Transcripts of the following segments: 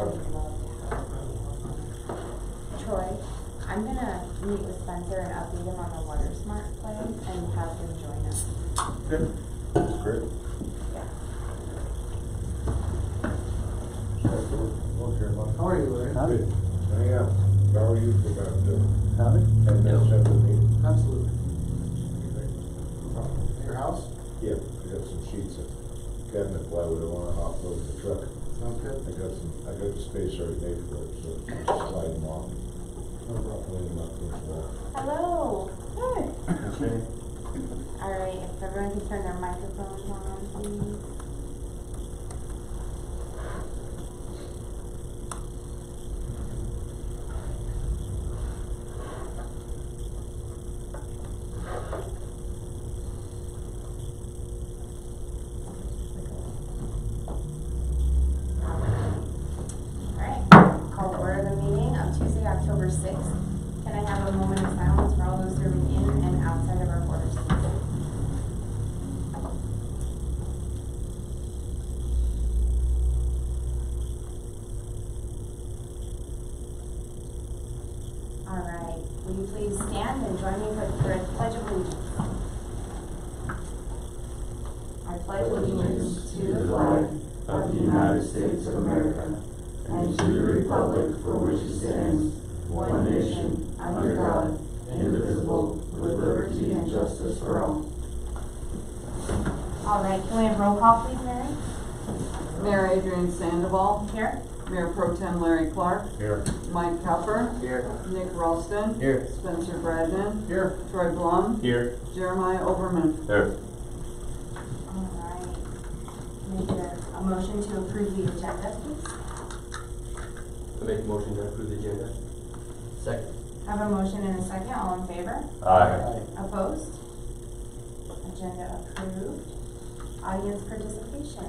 would love to have Troy, I'm gonna meet with Spencer and update him on the Water Smart plan and have him join us. Good. That's great. Yeah. How are you, Larry? Howdy. Yeah. How are you for about Howdy. 10 minutes after the meeting? Absolutely. Your house? Yeah, I got some sheets of cabinet plywood I want to offload in the truck. Sounds good. I got the space already made for it, so I'm just sliding them off. No problem laying them out against the wall. Hello. Good. Okay. All right, if everyone can turn their microphones on, please. October 6th. Can I have a moment of silence for all those serving in and outside of our borders? All right. Will you please stand and join me for the Pledge of Allegiance? I pledge allegiance to the flag of the United States of America and to the republic for which it stands, one nation, under God, indivisible, with liberty and justice for all. All right, can we have roll call, please, Mary? Mayor Adrian Sandoval. Here. Mayor Pro Tem Larry Clark. Here. Mike Cowper. Here. Nick Ralston. Here. Spencer Bradman. Here. Troy Blum. Here. Jeremiah Overman. There. All right. Make a motion to approve the agenda, please. I make a motion to approve the agenda. Second. Have a motion and a second. All in favor? Aye. Opposed? Agenda approved. Audience participation.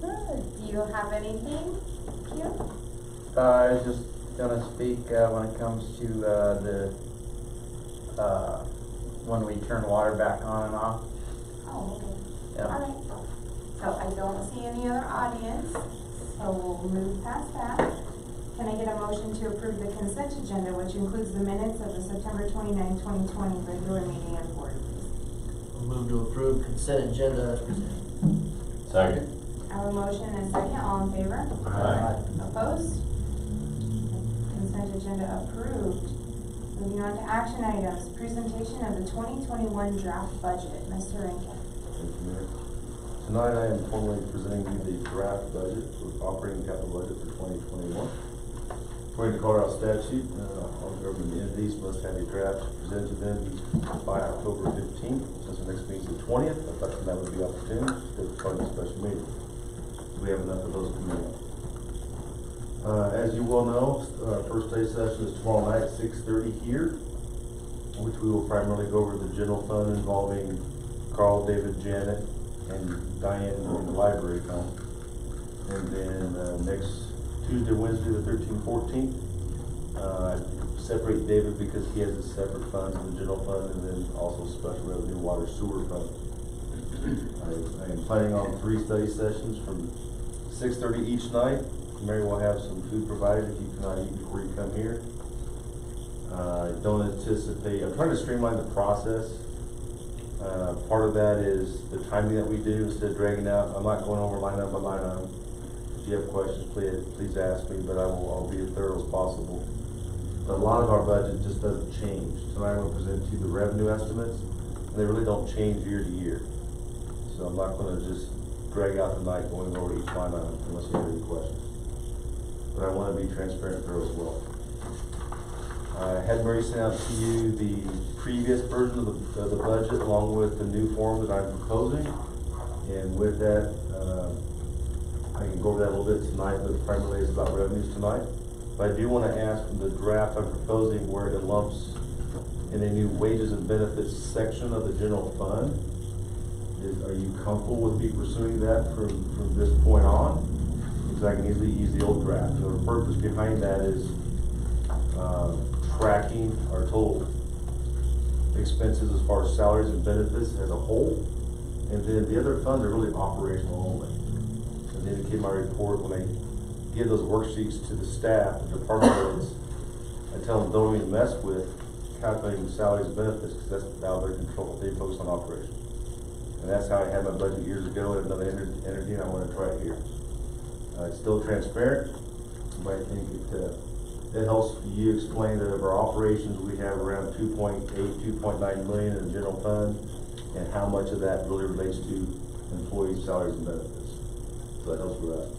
Good. Do you have anything, Q? I was just gonna speak when it comes to when we turn water back on and off. Oh, okay. Yeah. All right. So I don't see any other audience, so we'll move past that. Can I get a motion to approve the consent agenda, which includes the minutes of the September 29, 2020 regular meeting of board, please? I'll move to approve consent agenda as presented. Second. I have a motion and a second. All in favor? Aye. Opposed? Consent agenda approved. Moving on to action items. Presentation of the 2021 draft budget. Mr. Rankin. Thank you, Mayor. Tonight I am formally presenting you the draft budget for operating capital budget for 2021. According to Colorado statute, all government entities must have a draft presented to them by October 15th. Since the next meeting is the 20th, I thought that would be opportune to start a special meeting. We have enough of those coming up. As you well know, our first day session is tomorrow night at 6:30 here, which we will primarily go over the general fund involving Carl, David, Janet, and Diane in the library fund. And then next Tuesday, Wednesday, the 13th, 14th, separate David because he has a separate fund in the general fund, and then also special revenue water sewer fund. I am planning on 3 study sessions from 6:30 each night. Mary will have some food provided if you cannot eat before you come here. I don't anticipate, I'm trying to streamline the process. Part of that is the timing that we do instead of dragging out. I'm not going over line item by line item. If you have questions, please ask me, but I'll be as thorough as possible. But a lot of our budget just doesn't change. Tonight I'm going to present to you the revenue estimates, and they really don't change year to year. So I'm not going to just drag out the night going over each line item unless you have any questions. But I want to be transparent and thorough as well. I had Mary send out to you the previous version of the budget along with the new form that I'm proposing. And with that, I can go over that a little bit tonight, but primarily it's about revenues tonight. But I do want to ask from the draft I'm proposing where it lumps in a new wages and benefits section of the general fund. Are you comfortable with me pursuing that from this point on? Because I can easily use the old draft. The purpose behind that is tracking our total expenses as far as salaries and benefits as a whole. And then the other funds are really operational only. As I indicated in my report, when I give those worksheets to the staff, the department heads. I tell them don't even mess with calculating salaries and benefits, because that's out of their control. They focus on operations. And that's how I had my budget years ago at another energy, and I want to try it here. It's still transparent, but I think it helps you explain that of our operations, we have around 2.8, 2.9 million in the general fund, and how much of that really relates to employee salaries and benefits. So that helps with that.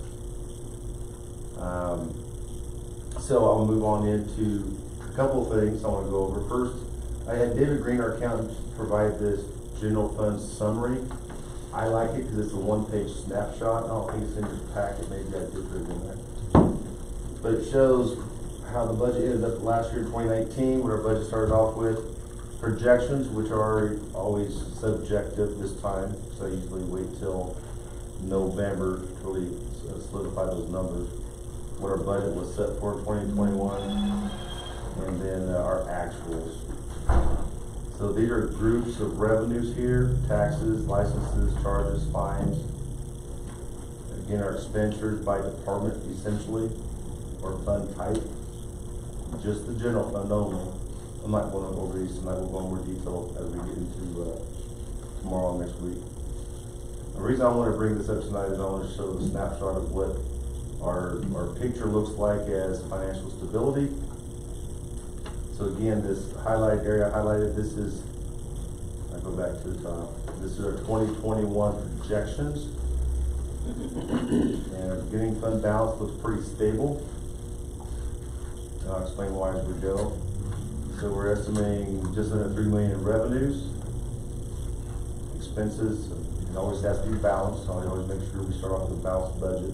So I'll move on into a couple of things I want to go over. First, I had David Green, our accountant, provide this general fund summary. I like it because it's a one-page snapshot. I don't think it's in your packet. Maybe I did put it in there. But it shows how the budget ended up last year, 2019, what our budget started off with. Projections, which are always subjective this time, so I usually wait till November to really solidify those numbers. What our budget was set for 2021, and then our actuals. So these are groups of revenues here: taxes, licenses, charges, fines. Again, our expenditures by department, essentially, or fund type. Just the general fund only. I'm not going over these tonight. We'll go in more detail as we get into tomorrow and next week. The reason I want to bring this up tonight is I want to show the snapshot of what our picture looks like as financial stability. So again, this highlight area highlighted, this is, I go back to the top, this is our 2021 projections. And our beginning fund balance looks pretty stable. And I'll explain why as we go. So we're estimating just under 3 million in revenues. Expenses, it always has to be balanced, so I always make sure we start off with a balanced budget.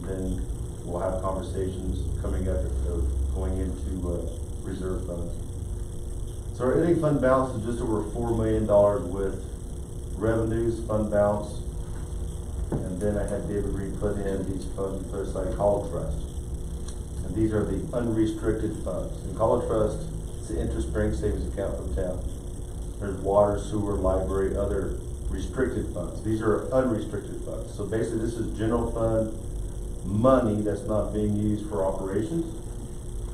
Then we'll have conversations coming up of going into reserve funds. So our ending fund balance is just over $4 million with revenues, fund balance, and then I had David Green put in these funds put aside College Trust. And these are the unrestricted funds. In College Trust, it's the interest-bearing savings account for the town. There's water, sewer, library, other restricted funds. These are unrestricted funds. So basically this is general fund money that's not being used for operations,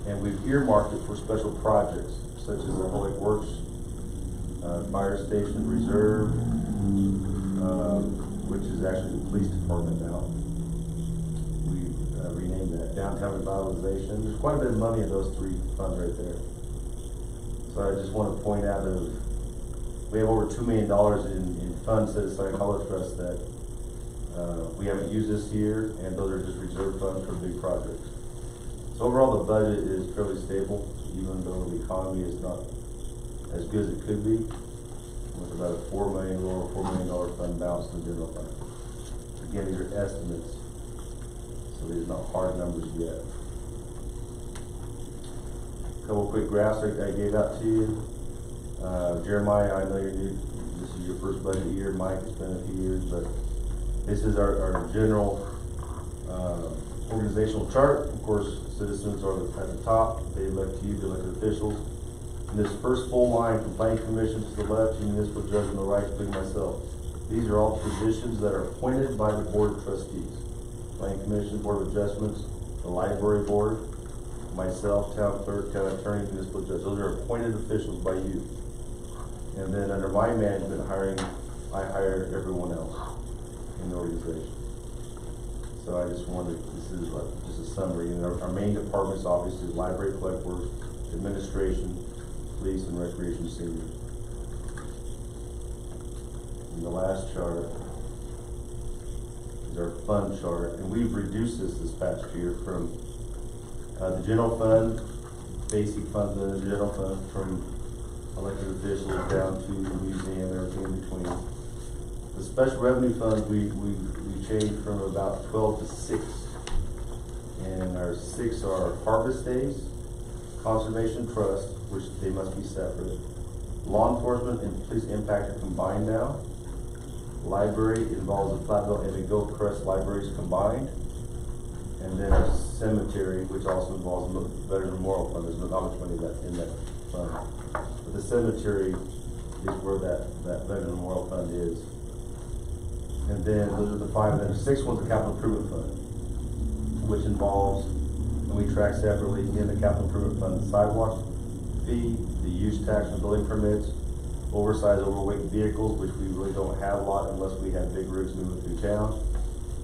and we've earmarked it for special projects such as the Public Works, fire station reserve, which is actually the police department now. We renamed that downtown revitalization. There's quite a bit of money in those three funds right there. So I just want to point out that we have over $2 million in funds set aside in College Trust that we haven't used this year, and those are just reserve funds for big projects. So overall, the budget is fairly stable, even though the economy is not as good as it could be, with about a $4 million fund balance in the general fund. Again, these are estimates, so these are not hard numbers yet. A couple quick graphs I gave out to you. Jeremiah, I know you're new. This is your first budget year. Mike, it's been a few years, but this is our general organizational chart. Of course, citizens are at the top. They elect you, they elect officials. And this first full line, from Planning Commission to the left, and municipal judge on the right, including myself. These are all positions that are appointed by the board of trustees. Planning Commission, Board of Adjustments, the Library Board, myself, town clerk, town attorney, municipal judge. Those are appointed officials by you. And then under my management hiring, I hire everyone else in the organization. So I just wanted, this is like just a summary. And our main departments obviously library, collect work, administration, police, and recreation seniors. And the last chart is our fund chart, and we've reduced this past year from the general fund, basic funds in the general fund, from elected officials down to the museum and everything in between. The special revenue funds we changed from about 12 to 6, and our 6 are Harvest Daze, Conservation Trust, which they must be separate. Law enforcement and police impact are combined now. Library involves the Platteville and the Gilchrist libraries combined. And then our cemetery, which also involves the Veteran Memorial Fund. There's not much money in that fund. But the cemetery is where that Veteran Memorial Fund is. And then those are the 5, and then the 6 one's the Capital Improvement Fund. which involves, and we track separately in the capital improvement fund, the sidewalk fee, the use tax and building permits, oversized, overweight vehicles, which we really don't have a lot unless we have big rigs moving through town,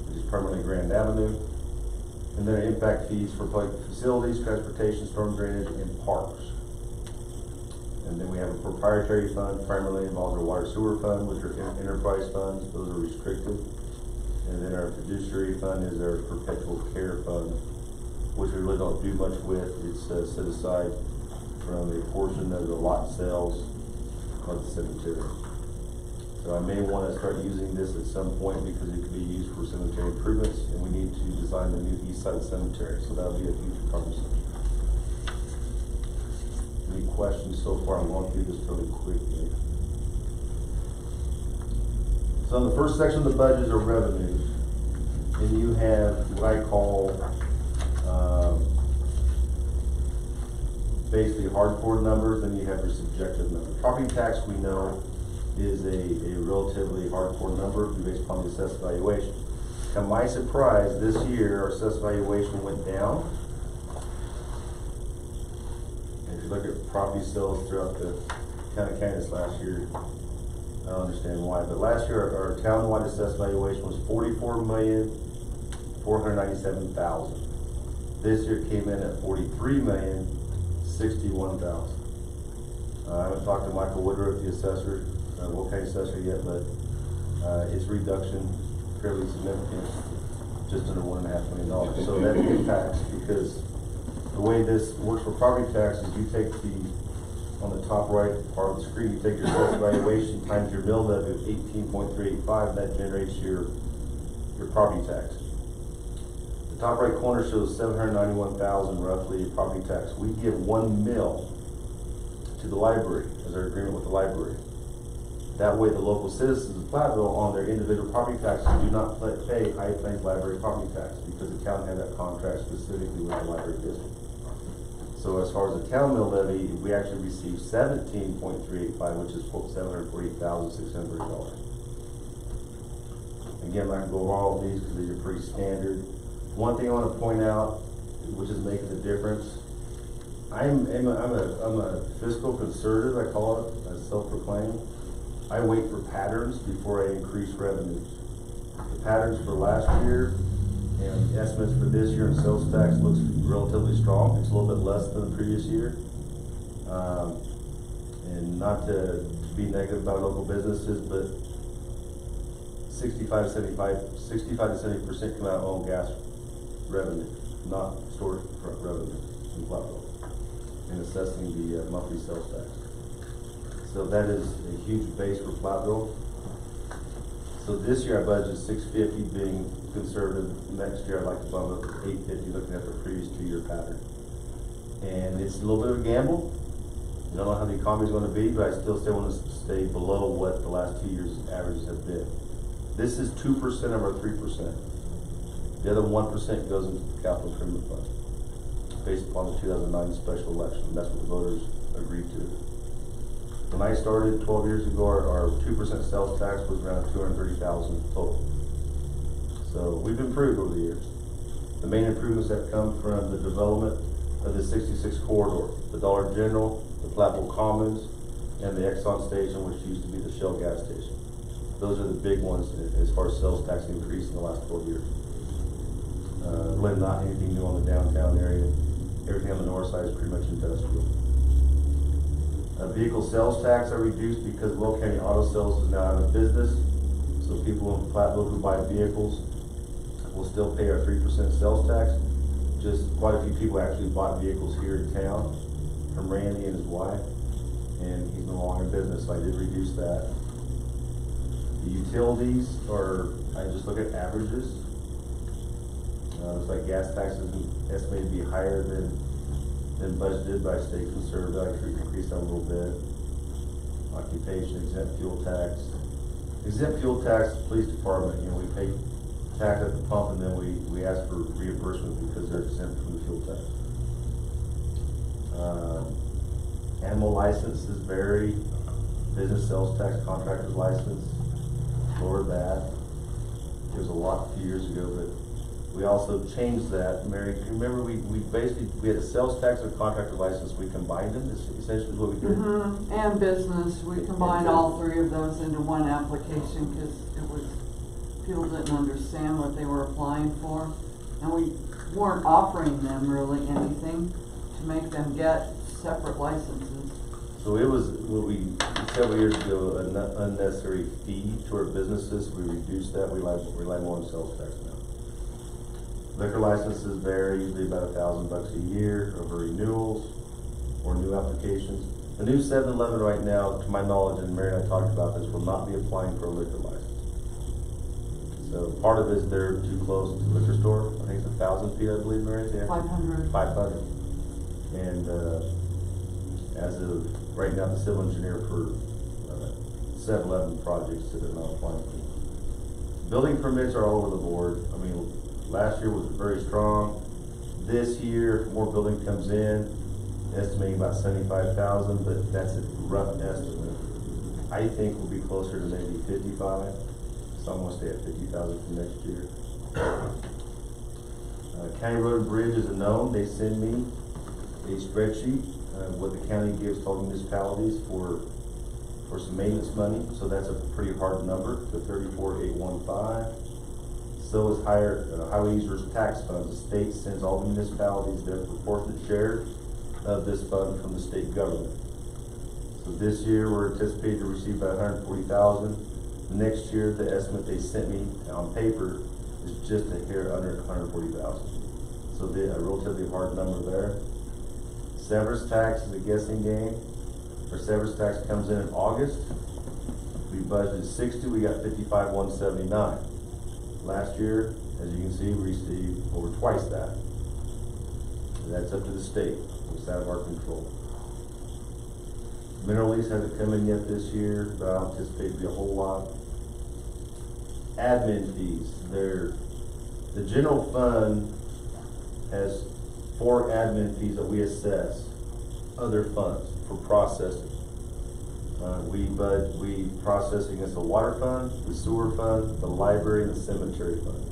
which is primarily Grand Avenue. And then impact fees for public facilities, transportation, storm drainage, and parks. And then we have a proprietary fund, primarily involves our water sewer fund, which are enterprise funds, those are restricted. And then our fiduciary fund is our perpetual care fund, which we really don't do much with. It's set aside from a portion of the lot sales of the cemetery. So I may want to start using this at some point because it could be used for cemetery improvements, and we need to design the new east side cemetery, so that'll be a future conversation. Any questions so far? I'm going through this really quickly. So in the first section of the budget are revenues, and you have what I call basically hardcore numbers, then you have your subjective numbers. Property tax, we know, is a relatively hardcore number based upon the assessed valuation. To my surprise, this year our assessed valuation went down. And if you look at property sales throughout the county this last year, I don't understand why, but last year our town-wide assessed valuation was $44,497,000. This year it came in at $43,061,000. I haven't talked to Michael Woodruff, the assessor, Will County assessor yet, but its reduction fairly significant, just under $1.5 million. So that impacts, because the way this works for property tax is you take on the top right part of the screen, you take your assessed valuation times your mill levy of 18.385, and that generates your property tax. The top right corner shows $791,000 roughly in property tax. We give 1 mil to the library as our agreement with the library. That way the local citizens of Platteville on their individual property taxes do not pay High Plains Library property tax because the town had that contract specifically with the library district. So as far as the town mill levy, we actually received 17.385, which is $748,630. Again, I'm not going to go over all of these because these are pretty standard. One thing I want to point out, which is making the difference, I'm a fiscal conservative, I call it, self-proclaimed. I wait for patterns before I increase revenues. The patterns for last year and estimates for this year in sales tax looks relatively strong. It's a little bit less than the previous year. And not to be negative about local businesses, but 65 to 70% come out of oil and gas revenue, not storage revenue in Platteville, in assessing the monthly sales tax. So that is a huge base for Platteville. So this year I budgeted $650, being conservative. Next year I'd like to bump up to $850, looking at the previous 2-year pattern. And it's a little bit of a gamble. You don't know how the economy is going to be, but I still want to stay below what the last 2 years' averages have been. This is 2% of our 3%. The other 1% goes into the capital improvement fund, based upon the 2009 special election. That's what the voters agreed to. When I started 12 years ago, our 2% sales tax was around $230,000 total. So we've improved over the years. The main improvements have come from the development of the 66 corridor, the Dollar General, the Platteville Commons, and the Exxon station, which used to be the Shell gas station. Those are the big ones as far as sales tax increase in the last 12 years. Really not anything new on the downtown area. Everything on the north side is pretty much industrial. Vehicle sales tax are reduced because Will County Auto Sales is now out of business. So people in Platteville who buy vehicles will still pay our 3% sales tax. Just quite a few people actually bought vehicles here in town from Randy and his wife, and he's no longer in business, so I did reduce that. The utilities are, I just look at averages. Looks like gas taxes estimated to be higher than budgeted, but I stayed conservative. I increased that a little bit. Occupation, exempt fuel tax. Exempt fuel tax, police department, we pay tax at the pump and then we ask for reimbursement because they're exempt from the fuel tax. Animal licenses vary. Business sales tax, contractor's license, lower that. It was a lot a few years ago, but We also changed that, Mary, you remember we basically, we had a sales tax and contractor license, we combined them, is essentially what we did. And business, we combined all three of those into one application, cause it was, people didn't understand what they were applying for. And we weren't offering them really anything to make them get separate licenses. So it was, what we, several years ago, an unnecessary fee to our businesses, we reduced that, we rely more on sales tax now. Liquor licenses vary, usually about $1,000 a year over renewals or new applications. The new 7-Eleven right now, to my knowledge, and Mary and I talked about this, will not be applying for a liquor license. So part of it is they're too close to the liquor store. I think it's 1,000 feet, I believe, Mary, there? 500. 500. And, as of right now, the civil engineer for 7-Eleven projects that are not applying for. Building permits are all over the board. I mean, last year was very strong. This year, more building comes in, estimating about 75,000, but that's a rough estimate. I think we'll be closer to maybe 55. So I'm gonna stay at 50,000 for next year. County Road and Bridge is a known. They send me a spreadsheet, what the county gives to all municipalities for some maintenance money. So that's a pretty hard number, the 34,815. So is highway users tax funds. The state sends all the municipalities their proportionate share of this fund from the state government. So this year we're anticipating to receive about 140,000. Next year, the estimate they sent me on paper is just a hair under 140,000. So a relatively hard number there. Severance tax is a guessing game. Our severance tax comes in August. We budgeted 60, we got 55,179. Last year, as you can see, we received over twice that. And that's up to the state. It's out of our control. Mineral lease hasn't come in yet this year, but I don't anticipate to be a whole lot. Admin fees, the general fund has 4 admin fees that we assess other funds for processing. We process against the water fund, the sewer fund, the library, and the cemetery fund.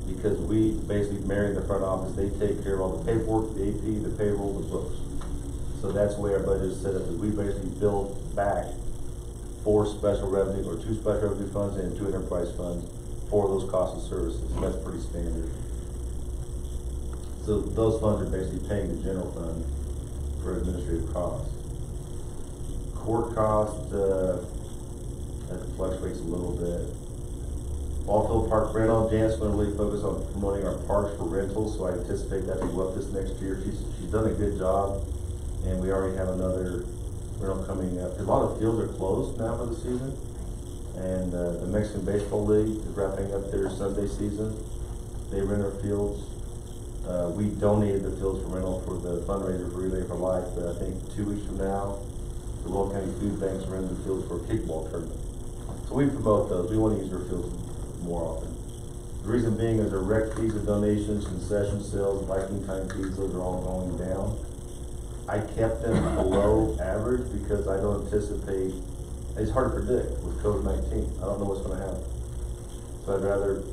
Because we basically, Mary in the front office, they take care of all the paperwork, the AP, the payroll, the books. So that's the way our budget is set up, is we basically build back 4 special revenue, or 2 special revenue funds and 2 enterprise funds for those costs and services. That's pretty standard. So those funds are basically paying the general fund for administrative costs. Court costs, that fluctuates a little bit. Ballfield Park rental, Jan's going to really focus on promoting our parks for rentals, so I anticipate that to go up this next year. She's done a good job, and we already have another rental coming up. A lot of fields are closed now for the season, and the Mexican Baseball League is wrapping up their Sunday season. They rent our fields. We donated the fields for rental for the fundraiser for Relay for Life, but I think 2 weeks from now, the Will County Food Banks rent the fields for a kickball tournament. So we promote those. We want to use our fields more often. The reason being is our rec fees and donations, concession sales, Viking time fees, those are all going down. I kept them below average because I don't anticipate, it's hard to predict with COVID-19. I don't know what's going to happen. So I'd rather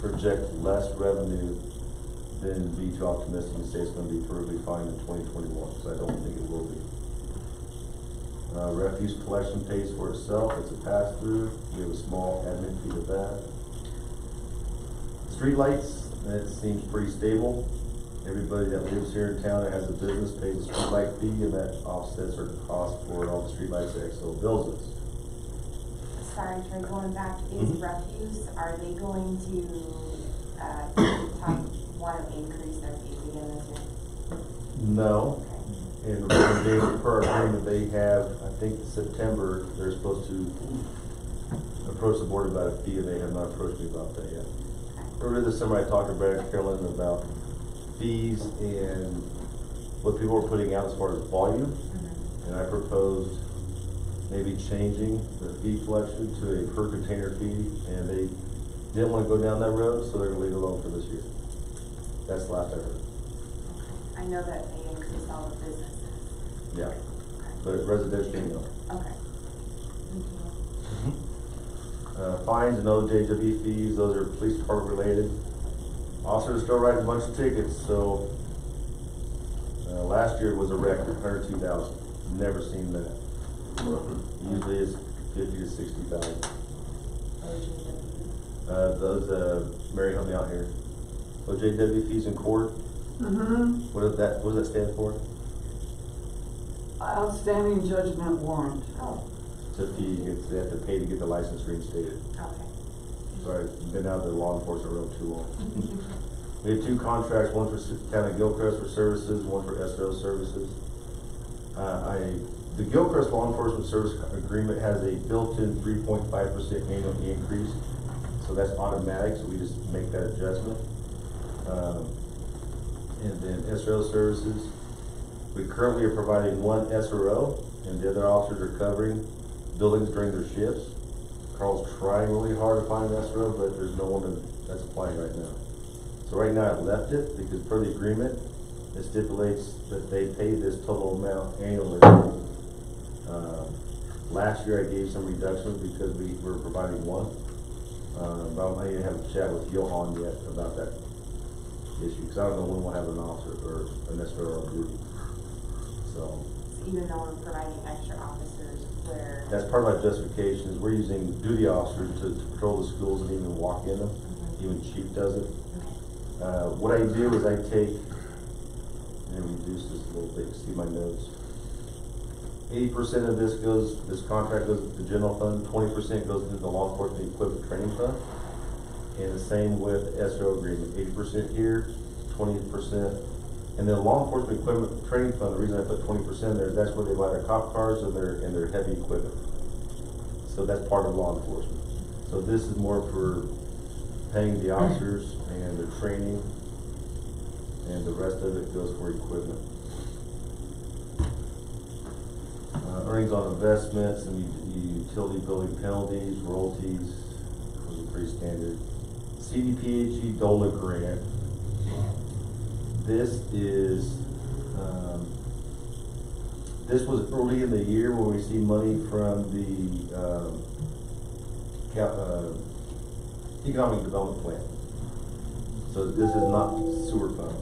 project less revenue than be too optimistic and say it's going to be perfectly fine in 2021, because I don't think it will be. Refuse collection pays for itself. It's a pass-through. We have a small admin fee to that. Streetlights, that seems pretty stable. Everybody that lives here in town that has a business pays a streetlight fee, and that offsets our cost for all the streetlights that XO bills us. Sorry, Trey, going back, is refuse, are they going to, want to increase their fees again this year? No. Okay. And they, per our agreement, they have, I think September, they're supposed to approach the board about a fee, and they have not approached me about that yet. Earlier this summer, I talked to Brad Carolyn about fees and what people were putting out as far as volume. And I proposed maybe changing the fee collection to a per container fee, and they didn't want to go down that road, so they're going to leave it alone for this year. That's the last I heard. I know that they increased all the businesses. Yeah, Okay. but residential, no. Okay. Thank you. Fines and OJW fees, those are police department related. Officers still writing a bunch of tickets, so, last year was a record, 102,000. Never seen that. Usually it's 50 to 60,000. Mary help me out here. OJW fees in court, Mm-hmm. what does that stand for? Outstanding judgment warrant. Oh, It's a fee, they have to pay to get the license reinstated. okay. Sorry, I've been out of the law enforcement road too long. We have 2 contracts, one for Town of Gilchrist for services, one for SRO services. The Gilchrist Law Enforcement Service Agreement has a built-in 3.5% annual increase, so that's automatic, so we just make that adjustment. And then SRO services, we currently are providing 1 SRO, and the other officers are covering buildings during their shifts. Carl's trying really hard to find an SRO, but there's no one that's applying right now. So right now I left it because per the agreement, it stipulates that they pay this total amount annually. Last year I gave some reductions because we were providing 1. But I'm going to have a chat with Johan yet about that issue, because I don't know when we'll have an officer or an SRO on duty. So Even though we're providing extra officers where. that's part of my justification, is we're using duty officers to patrol the schools and even walk in them. Even Chief does it. What I do is I take, and reduce this a little bit, see my notes. 80% of this contract goes to the general fund, 20% goes into the law enforcement equipment training fund. And the same with the SRO agreement, 80% here, 20%. And then law enforcement equipment training fund, the reason I put 20% there is that's where they buy their cop cars and their heavy equipment. So that's part of law enforcement. So this is more for paying the officers and their training, and the rest of it goes for equipment. Earnings on investments and utility building penalties, royalties, those are pretty standard. CDPHE DOLA grant. This is, this was early in the year when we received money from the Economic Development Plan. So this is not sewer fund.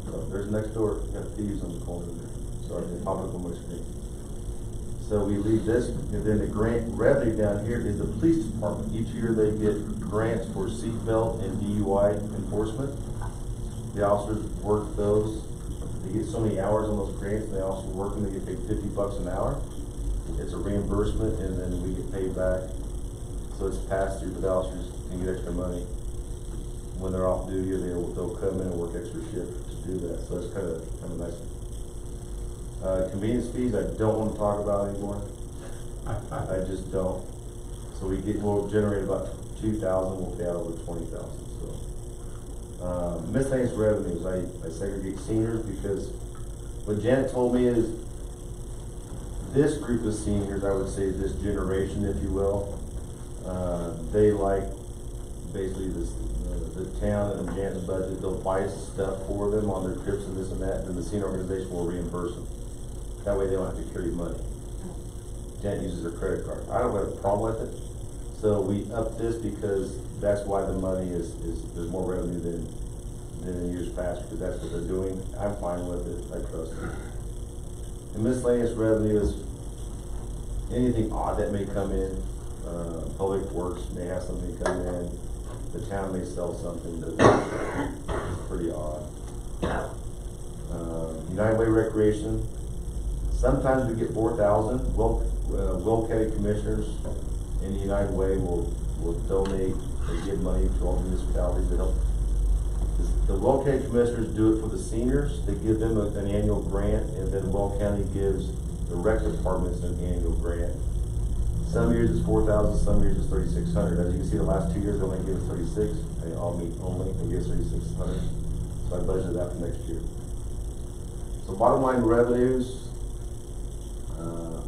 So there's next door, got thieves on the corner there. Sorry, they popped up on my screen. So we leave this, and then the grant revenue down here is the police department. Each year they get grants for seatbelt and DUI enforcement. The officers work those. They get so many hours on those grants, and they also work them, they get paid $50 an hour. It's a reimbursement, and then we get paid back. So it's passed through, but the officers can get extra money. When they're off duty, they'll come in and work extra shift to do that. So it's kind of nice. Convenience fees, I don't want to talk about anymore. I just don't. So we'll generate about 2,000, we'll pay out over 20,000. So miscellaneous revenues, I segregate seniors because what Janet told me is this group of seniors, I would say this generation, if you will, they like basically the town and Janet's budget. They'll buy stuff for them on their trips and this and that, and the senior organization will reimburse them. That way they don't have to carry money. Janet uses her credit card. I don't have a problem with it. So we up this because that's why the money is there's more revenue than in years past, because that's what they're doing. I'm fine with it. I trust it. And miscellaneous revenue is anything odd that may come in. Public Works may have something come in. The town may sell something that's pretty odd. United Way Recreation. Sometimes we get 4,000. Will County Commissioners in the United Way will donate or give money to all municipalities to help. The Will County Commissioners do it for the seniors. They give them an annual grant, and then Will County gives the rec departments an annual grant. Some years it's 4,000, some years it's 3,600. As you can see, the last 2 years they only gave us 36. They all meet only and give us 3,600. So I budgeted that for next year. So bottom line revenues.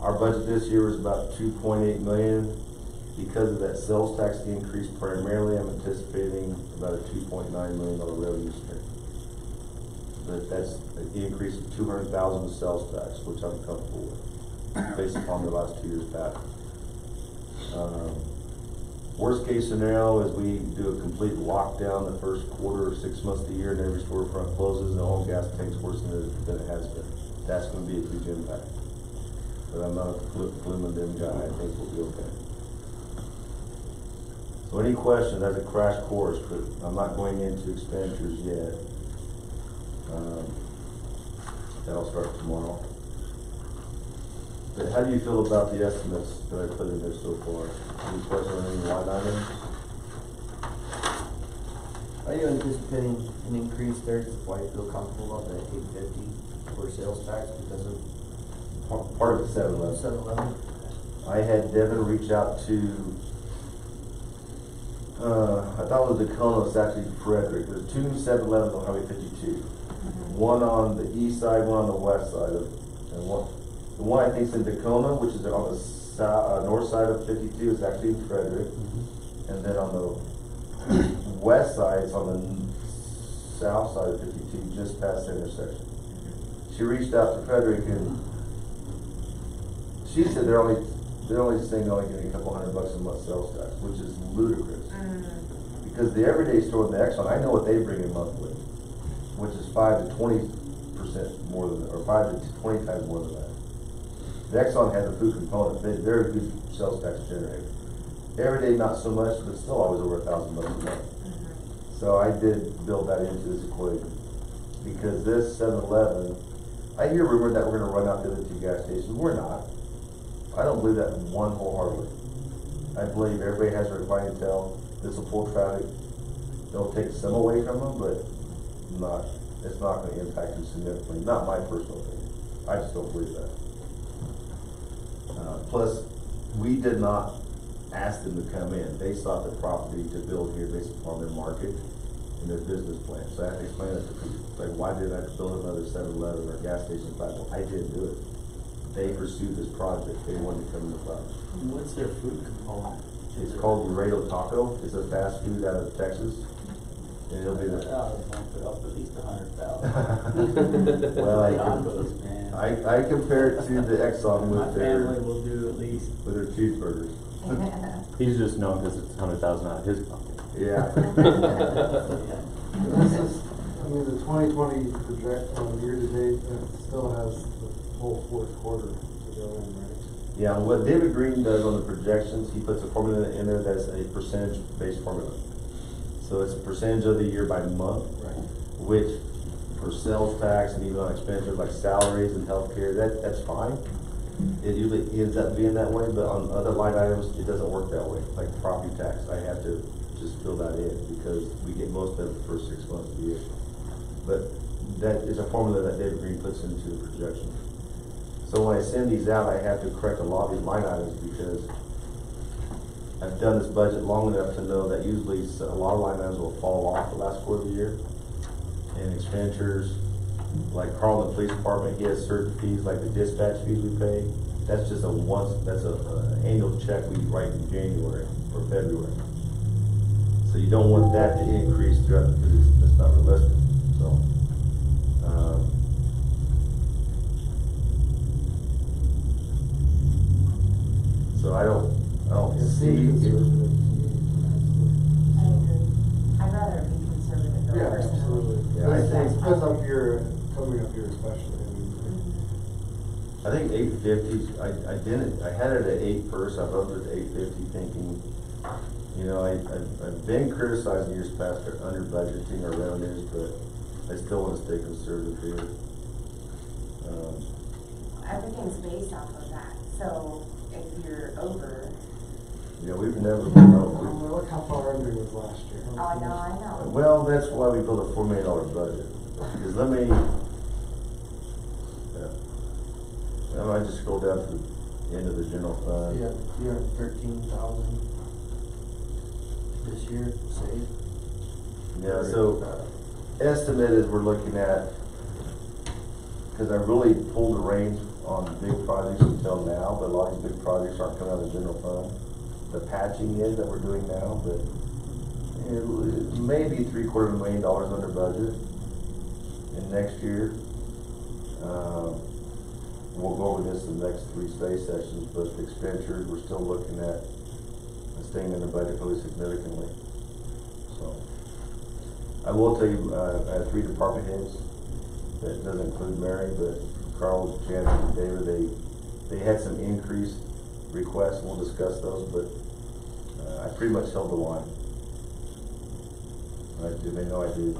Our budget this year was about $2.8 million. Because of that sales tax increase, primarily I'm anticipating about a $2.9 million revenue stream. But that's an increase of $200,000 in sales tax, which I'm comfortable with, based upon the last 2 years back. Worst case scenario is we do a complete lockdown the first quarter, 6 months of the year, and every storefront closes and all gas tanks worse than it has been. That's gonna be a huge impact. But I'm not a gloom and doom guy, I think we'll be okay. So any questions, that's a crash course, but I'm not going into expenditures yet. That'll start tomorrow. But how do you feel about the estimates that I put in there so far? Any questions on any line items? Are you anticipating an increase there? Why you feel comfortable about that 850 for sales tax because of Part of the 7-Eleven. 7-Eleven? I had Devin reach out to, I thought it was Dakota, it's actually Frederick. There's 2 7-Elevens on Highway 52. One on the east side, one on the west side of, and the one I think is in Dakota, which is on the north side of 52, is actually in Frederick. And then on the west side, it's on the south side of 52, just past the intersection. She reached out to Frederick and she said they're only saying they're only getting a couple $100 a month sales tax, which is ludicrous. Because the everyday store in the Exxon, I know what they bring in monthly, which is 5 to 20% more than, or 5 to 20 times more than that. The Exxon has a food component. They're a good sales tax generator. Everyday, not so much, but still always over $1,000 a month. So I did build that into this equation. Because this 7-Eleven, I hear rumor that we're going to run out the other 2 gas stations. We're not. I don't believe that one wholeheartedly. I believe everybody has their clientele. This will pull traffic. It'll take some away from them, but it's not going to impact them significantly. Not my personal opinion. I just don't believe that. Plus, we did not ask them to come in. They sought the property to build here based upon their market and their business plan. So I have to explain that to people. Like, why did I build another 7-Eleven or gas station in Platteville? I didn't do it. They pursued this project. They wanted to come into Platteville. What's their food component? It's called Laredo Taco. It's a fast food out of Texas. And it'll be the... Put up at least 100,000. Well, Tacos, man. I compare it to the Exxon My with their... family will do at least. With their cheeseburgers. He's just known because it's 100,000 out of his pocket. Yeah. This is, I mean, the 2020 project, year-to-date, it still has the full fourth quarter to go in, right? Yeah, what David Green does on the projections, he puts a formula in there that's a percentage-based formula. So it's a percentage of the year by month, which for sales tax and even on expenditures like salaries and healthcare, that's fine. It usually ends up being that way, but on other line items, it doesn't work that way. Like property tax, I have to just fill that in because we get most of it the first 6 months of the year. But that is a formula that David Green puts into the projection. So when I send these out, I have to correct a lot of these line items because I've done this budget long enough to know that usually a lot of line items will fall off the last quarter of the year. And expenditures, like Carl in the police department, he has certain fees, like the dispatch fees we pay. That's just that's an annual check we write in January or February. So you don't want that to increase throughout because it's not realistic. So I don't see. I agree. I'd rather it be conservative though, Yeah, personally. absolutely. Yeah, I think- Depends on coming up here especially, I think 850. I had it at 8 first. I bumped it to 850, thinking, I've been criticized in years past for under budgeting or revenues, but I still want to stay conservative here. Everything's based off of that, so if you're over, We've never been over. Look how far under it was last year. oh, I know. Well, that's why we built a $4 million budget. Because let me just scroll down to the end of the general fund. Yeah, 13,000 this year, saved. Yeah, so estimate is we're looking at, because I really pulled the reins on big projects until now, but a lot of these big projects aren't coming out of the general fund. The patching is that we're doing now, but it may be $750,000 under budget. And next year, we'll go over this in the next 3 study sessions, but the expenditures, we're still looking at staying in the budget really significantly. So, I will tell you, I have 3 department heads. That doesn't include Mary, but Carl, Janet, and David, they had some increased requests. We'll discuss those, but I pretty much held the line. They know I do.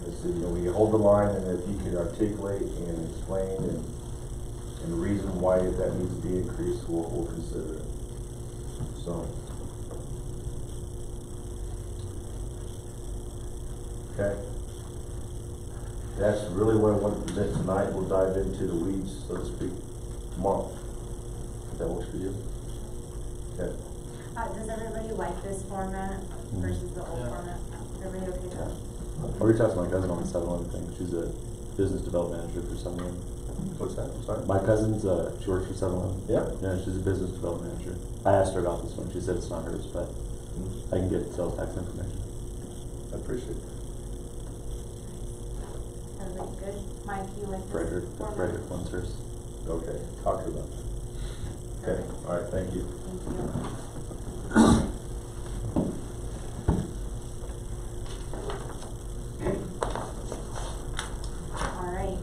I said, you know, we hold the line, and if you can articulate and explain and reason why that needs to be increased, we'll consider it. So, okay. That's really what I want to present tonight. We'll dive into the weeds, so to speak, tomorrow. If that works for you. Okay. Does everybody like this format versus the old format? Everybody okay with that? I reached out to my cousin on the 7-Eleven thing. She's a business development manager for 7-Eleven. What's that? I'm sorry. My cousin's, she works for 7-Eleven. Yeah. Yeah, she's a business development manager. I asked her about this one. She said it's not hers, but I can get sales tax information. I appreciate it. Everybody good? Mike, you like this format? Frederick wants hers. Okay, talk to you about that. Okay, all right, thank you. Thank you. All right.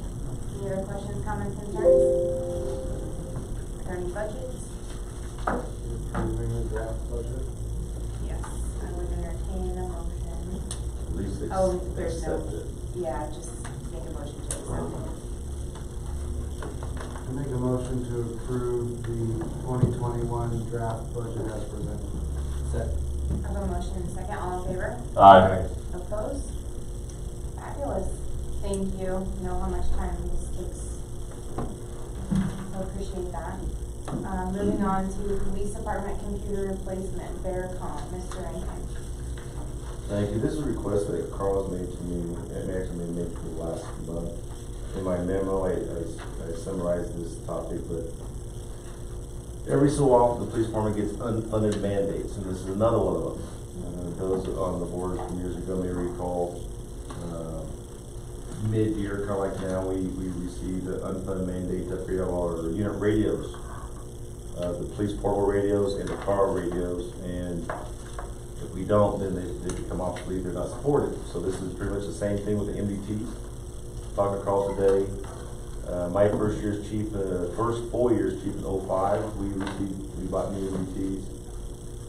Any other questions, comments, concerns? Regarding budgets? Approving the draft budget. Yes, I would entertain a motion. At least Oh, there's accept no, it. yeah, just make a motion to accept it. I make a motion to approve the 2021 draft budget as presented. Second. I have a motion and a second. All in favor? Aye. Opposed? Fabulous. Thank you. You know how much time this takes. So appreciate that. Moving on to police department computer replacement, Vericom, Mr. Rankin. Thank you. This is a request that Carl has made to me, and actually made to me last month. In my memo, I summarized this topic, but every so often the police department gets unfunded mandates, and this is another one of them. Those on the board from years ago may recall, mid-year, kind of like now, we received an unfunded mandate to upgrade all our unit radios. The police portable radios and the car radios, and if we don't, then they become obsolete, they're not supported. So this is pretty much the same thing with the MDTs. Talking to Carl today, my first year's chief, first full year's chief in 05, we bought new MDTs.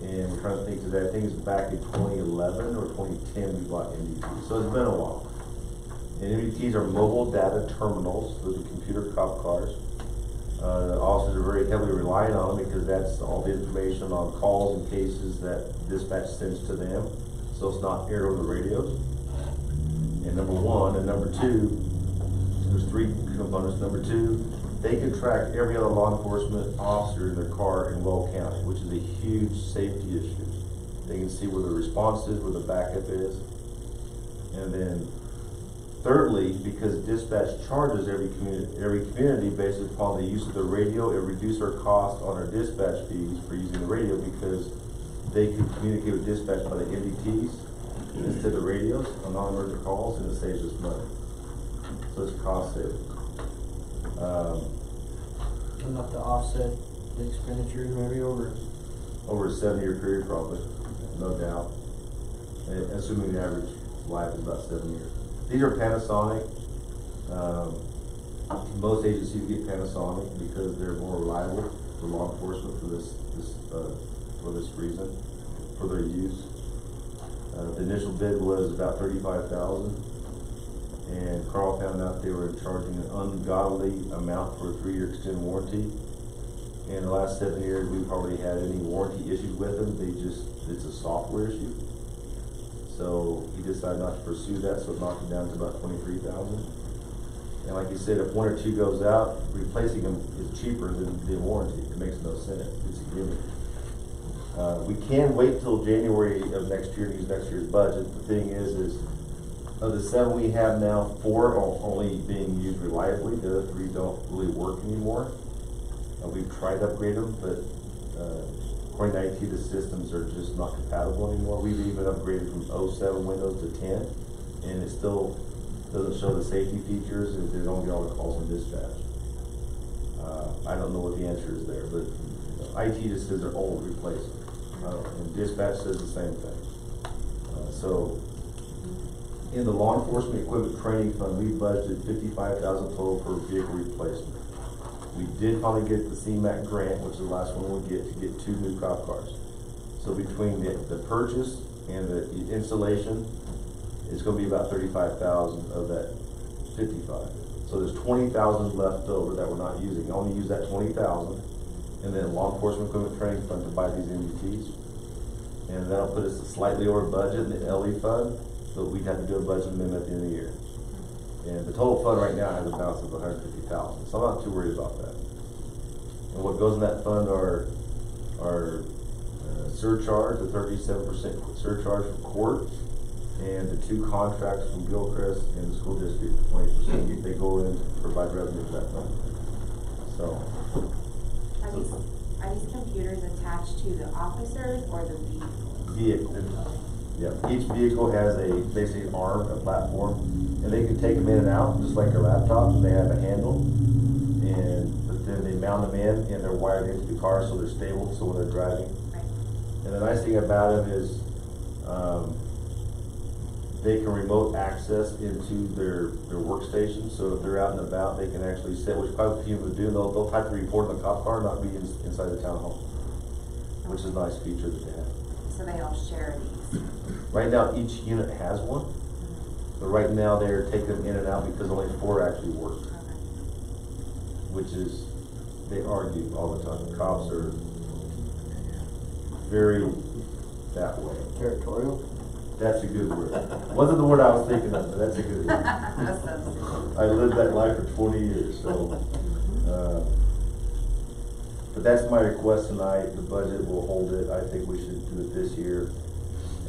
And we're trying to think today, I think it's back in 2011 or 2010 we bought MDTs. So it's been a while. And MDTs are mobile data terminals, those are computer cop cars. Officers are very heavily reliant on them because that's all the information on calls and cases that dispatch sends to them. So it's not aired over the radios. And number one, and number two, there's 3 components. Number 2, they can track every other law enforcement officer in their car in Will County, which is a huge safety issue. They can see where the response is, where the backup is. And then thirdly, because dispatch charges every community based upon the use of the radio, it reduces our cost on our dispatch fees for using the radio because they can communicate with dispatch by the MDTs instead of radios on non-emergent calls, and it saves us money. So it's cost saving. Enough to offset the expenditures maybe over. Over a 7-year period probably, no doubt. And assuming the average life is about 7 years. These are Panasonic. Most agencies get Panasonic because they're more reliable for law enforcement for this reason, for their use. The initial bid was about $35,000, and Carl found out they were charging an ungodly amount for a 3-year extended warranty. In the last 7 years, we've hardly had any warranty issues with them. It's a software issue. So he decided not to pursue that, so it knocked it down to about $23,000. And like you said, if 1 or 2 goes out, replacing them is cheaper than the warranty. It makes no sense. It's a gimmick. We can wait till January of next year to use next year's budget. The thing is of the 7 we have now, 4 are only being used reliably. The other 3 don't really work anymore. We've tried to upgrade them, but according to IT, the systems are just not compatible anymore. We've even upgraded from 07 Windows to 10, and it still doesn't show the safety features if they don't get all the calls from dispatch. I don't know what the answer is there, but IT just says they're old, replace them. And dispatch says the same thing. So, in the law enforcement equipment training fund, we budgeted $55,000 total for vehicle replacement. We did finally get the CMAC grant, which is the last one we'll get, to get 2 new cop cars. So between the purchase and the installation, it's gonna be about 35,000 of that 55. So there's 20,000 left over that we're not using. I only use that 20,000, and then law enforcement equipment training fund to buy these MUTs. And that'll put us slightly over budget in the LE fund, but we'd have to do a budget amendment at the end of the year. And the total fund right now has a balance of 150,000, so I'm not too worried about that. And what goes in that fund are surcharge, the 37% surcharge for court, and the 2 contracts from Gilchrist and the school district, 20%. They go in to provide revenue to that fund. So. Are these computers attached to the officers or the Vehicle. Yeah, each vehicle has basically an arm, a platform, and they can take them in and out, just like their laptops, and they have a handle. But then they mount them in, and they're wired into the car so they're stable, so when they're driving. Right. And the nice thing about them is, they can remote access into their workstation, so if they're out and about, they can actually sit, which quite a few would do. They'll type the report in the cop car, not be inside the town hall, which is a nice feature that they have. So they all share these? Right now, each unit has one, but right now they're taking them in and out because only 4 actually work, which is, they argue all the time. The cops are very that way. Territorial? That's a good word. Wasn't the word I was thinking of, but that's a good word. I lived that life for 20 years, so. But that's my request tonight. The budget will hold it. I think we should do it this year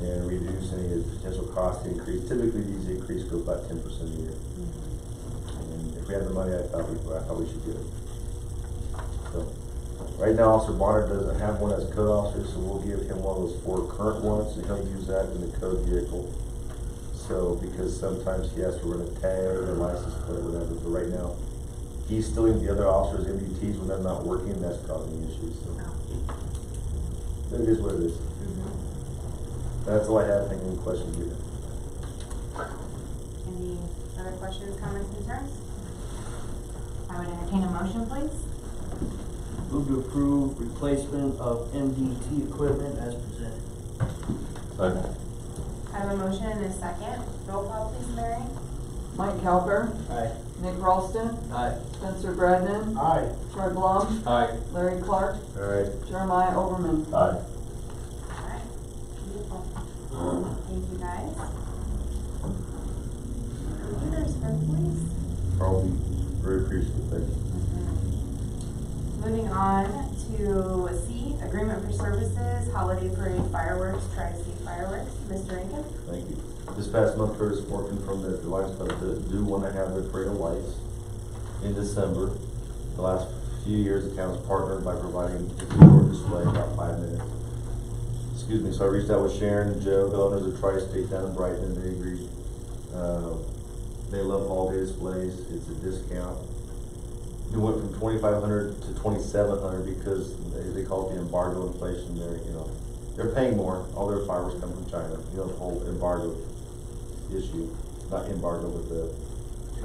and reduce any potential cost increase. Typically, these increases go about 10% a year. And if we have the money, I thought we should do it. So, right now, Officer Bonner doesn't have one as a code officer, so we'll give him one of those 4 current ones, and he'll use that in the code vehicle. So, because sometimes he has to run a tag or license plate or whatever, but right now, he's stealing the other officers' MUTs when they're not working, and that's causing issues, so. But it is what it is. That's all I have. Any questions here? Any other questions, comments, concerns? I would entertain a motion, please. Move to approve replacement of MDT equipment as presented. Second. I have a motion and a second. Roll call, please, Mary. Mike Calper, Aye. Nick Ralston, Aye. Spencer Bradnan, Aye. Troy Blum, Aye. Larry Clark, All right. Jeremiah Overman. Aye. Alright, beautiful. Thank you, guys. Computers for police. I'll be very appreciative. Thank you. Moving on to C, agreement for services, holiday parade fireworks, Tri-State fireworks. Mr. Rankin? Thank you. This past month, Curtis Morgan from the Lions Club do want to have their parade of lights in December. The last few years, the town's partnered by providing a short display, about 5 minutes. Excuse me, so I reached out with Sharon and Joe, the owners of Tri-State down in Brighton, and they agreed. They love holiday displays. It's a discount. We went from 2,500 to 2,700 because they call it the embargo inflation. They're paying more. All their fireworks come from China. The whole embargo issue, not embargo, but the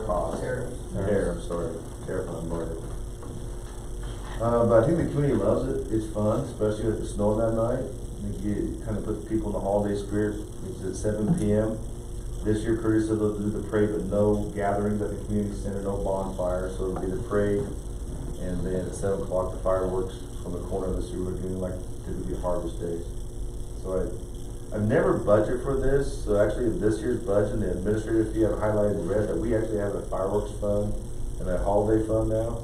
cost. Tariff, sorry. Tariff on embargo. But I think the community loves it. It's fun, especially if it's snowing that night. It kind of puts people in the holiday spirit. It's at 7 p.m. This year, Curtis said they'll do the parade, but no gatherings at the community center, no bonfire. So it'll be the parade, and then at 7 o'clock, the fireworks from the corner of the sewer lagoon, like typically Harvest Daze. So I've never budgeted for this. So actually, this year's budget, the administrative fee, I've highlighted in red that we actually have a fireworks fund and a holiday fund now.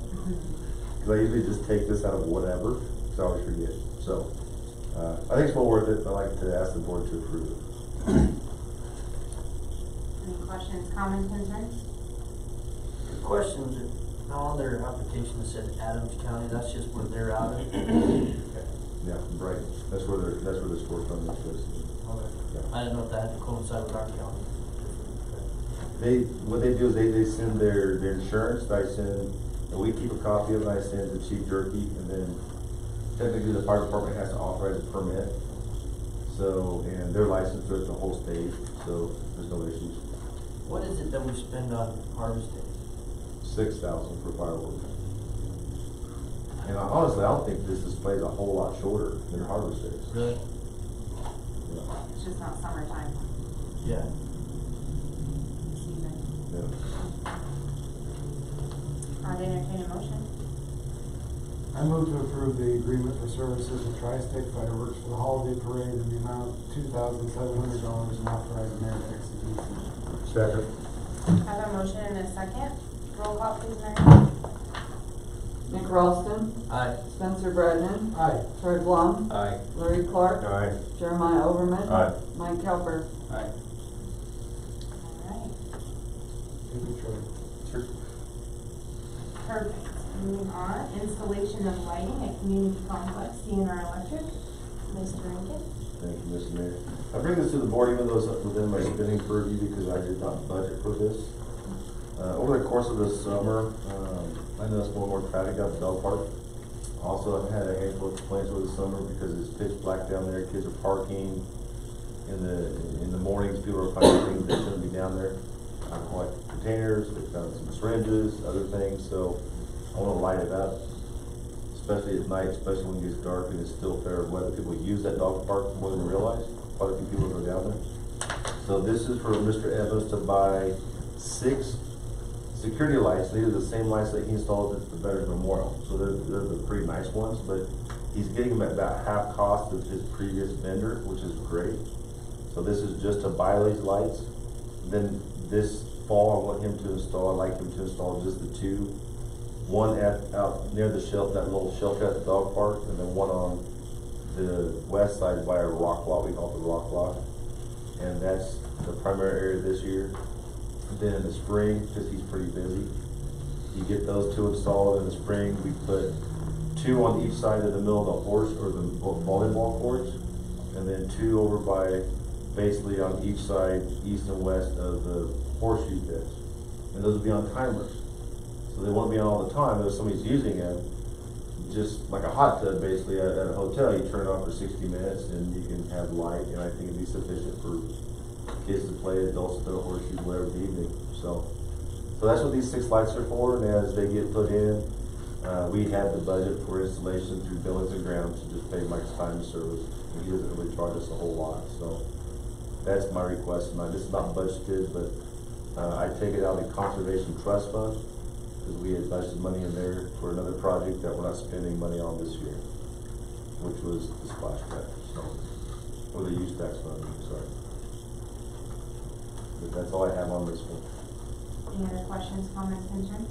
Because I usually just take this out of whatever, because I always forget. So I think it's well worth it. I'd like to ask the board to approve it. Any questions, comments, concerns? The questions, on their application that said Adams County, that's just where they're out of. Yeah, right. That's where the store fund is. Okay. Yeah. I didn't know if that had to coincide with our county. What they do is they send their insurance. And we keep a copy of it. I send it to Chief Jerky, and then technically the fire department has to authorize a permit. So, and they're licensed throughout the whole state, so there's no issues. What is it that we spend on Harvest Daze? 6,000 for fireworks. And honestly, I don't think this display's a whole lot shorter than Harvest Daze. Really? Yeah. It's just not summertime Yeah. season. Yeah. I'd entertain a motion. I move to approve the agreement for services with Tri-State Fireworks for the holiday parade in the amount of $2,700 and authorize the mayor to execute. Second. I have a motion and a second. Roll call please, Mary. Nick Ralston. Aye. Spencer Bradnan. Aye. Troy Blum. Aye. Larry Clark. Aye. Jeremiah Overman. Aye. Mike Kemper. Aye. Alright, Thank you, Troy. Sure. perfect. Moving on, installation of lighting at community complex, CNR Electric. Mr. Rankin. Thank you, Mr. Mayor. I bring this to the board, even though it's within my spending purview, because I did not budget for this. Over the course of the summer, I noticed more and more traffic out at the dog park. Also, I've had a handful of complaints over the summer because it's pitch black down there. Kids are parking in the mornings. People are finding things that shouldn't be down there. Alcoholic containers, they found some syringes, other things. So I want to light it up, especially at night, especially when it gets dark and it's still fair weather. People use that dog park more than we realize. Quite a few people go down there. So this is for Mr. Evans to buy 6 security lights. These are the same lights that he installed at the Veterans Memorial. So they're the pretty nice ones, but he's getting them at about half cost of his previous vendor, which is great. So this is just to buy these lights. Then this fall, I want him to install, I'd like him to install just the 2. One out near the shelf, that little shelter at the dog park, and then one on the west side by a rock lot, we call it the rock lot. And that's the primary area this year. Then in the spring, because he's pretty busy, you get those 2 installed. In the spring, we put 2 on each side of the middle of the horse or the volleyball courts, and then 2 over by basically on each side, east and west of the horseshoe pits. And those will be on timers. So they won't be on all the time, but if somebody's using them, just like a hot tub basically at a hotel, you turn it on for 60 minutes and you can have light, and I think it'd be sufficient for kids to play, adults to throw horseshoes, whatever the evening. So that's what these 6 lights are for, and as they get put in, we have the budget for installation through Billings and Grounds to just pay Mike's time of service, and he doesn't really charge us a whole lot. So that's my request tonight. This is not budgeted, but I take it out of the Conservation Trust Fund, because we had budgeted money in there for another project that we're not spending money on this year, which was the splash pad, so, or the use tax fund, sorry. But that's all I have on this one. Any other questions, comments, concerns?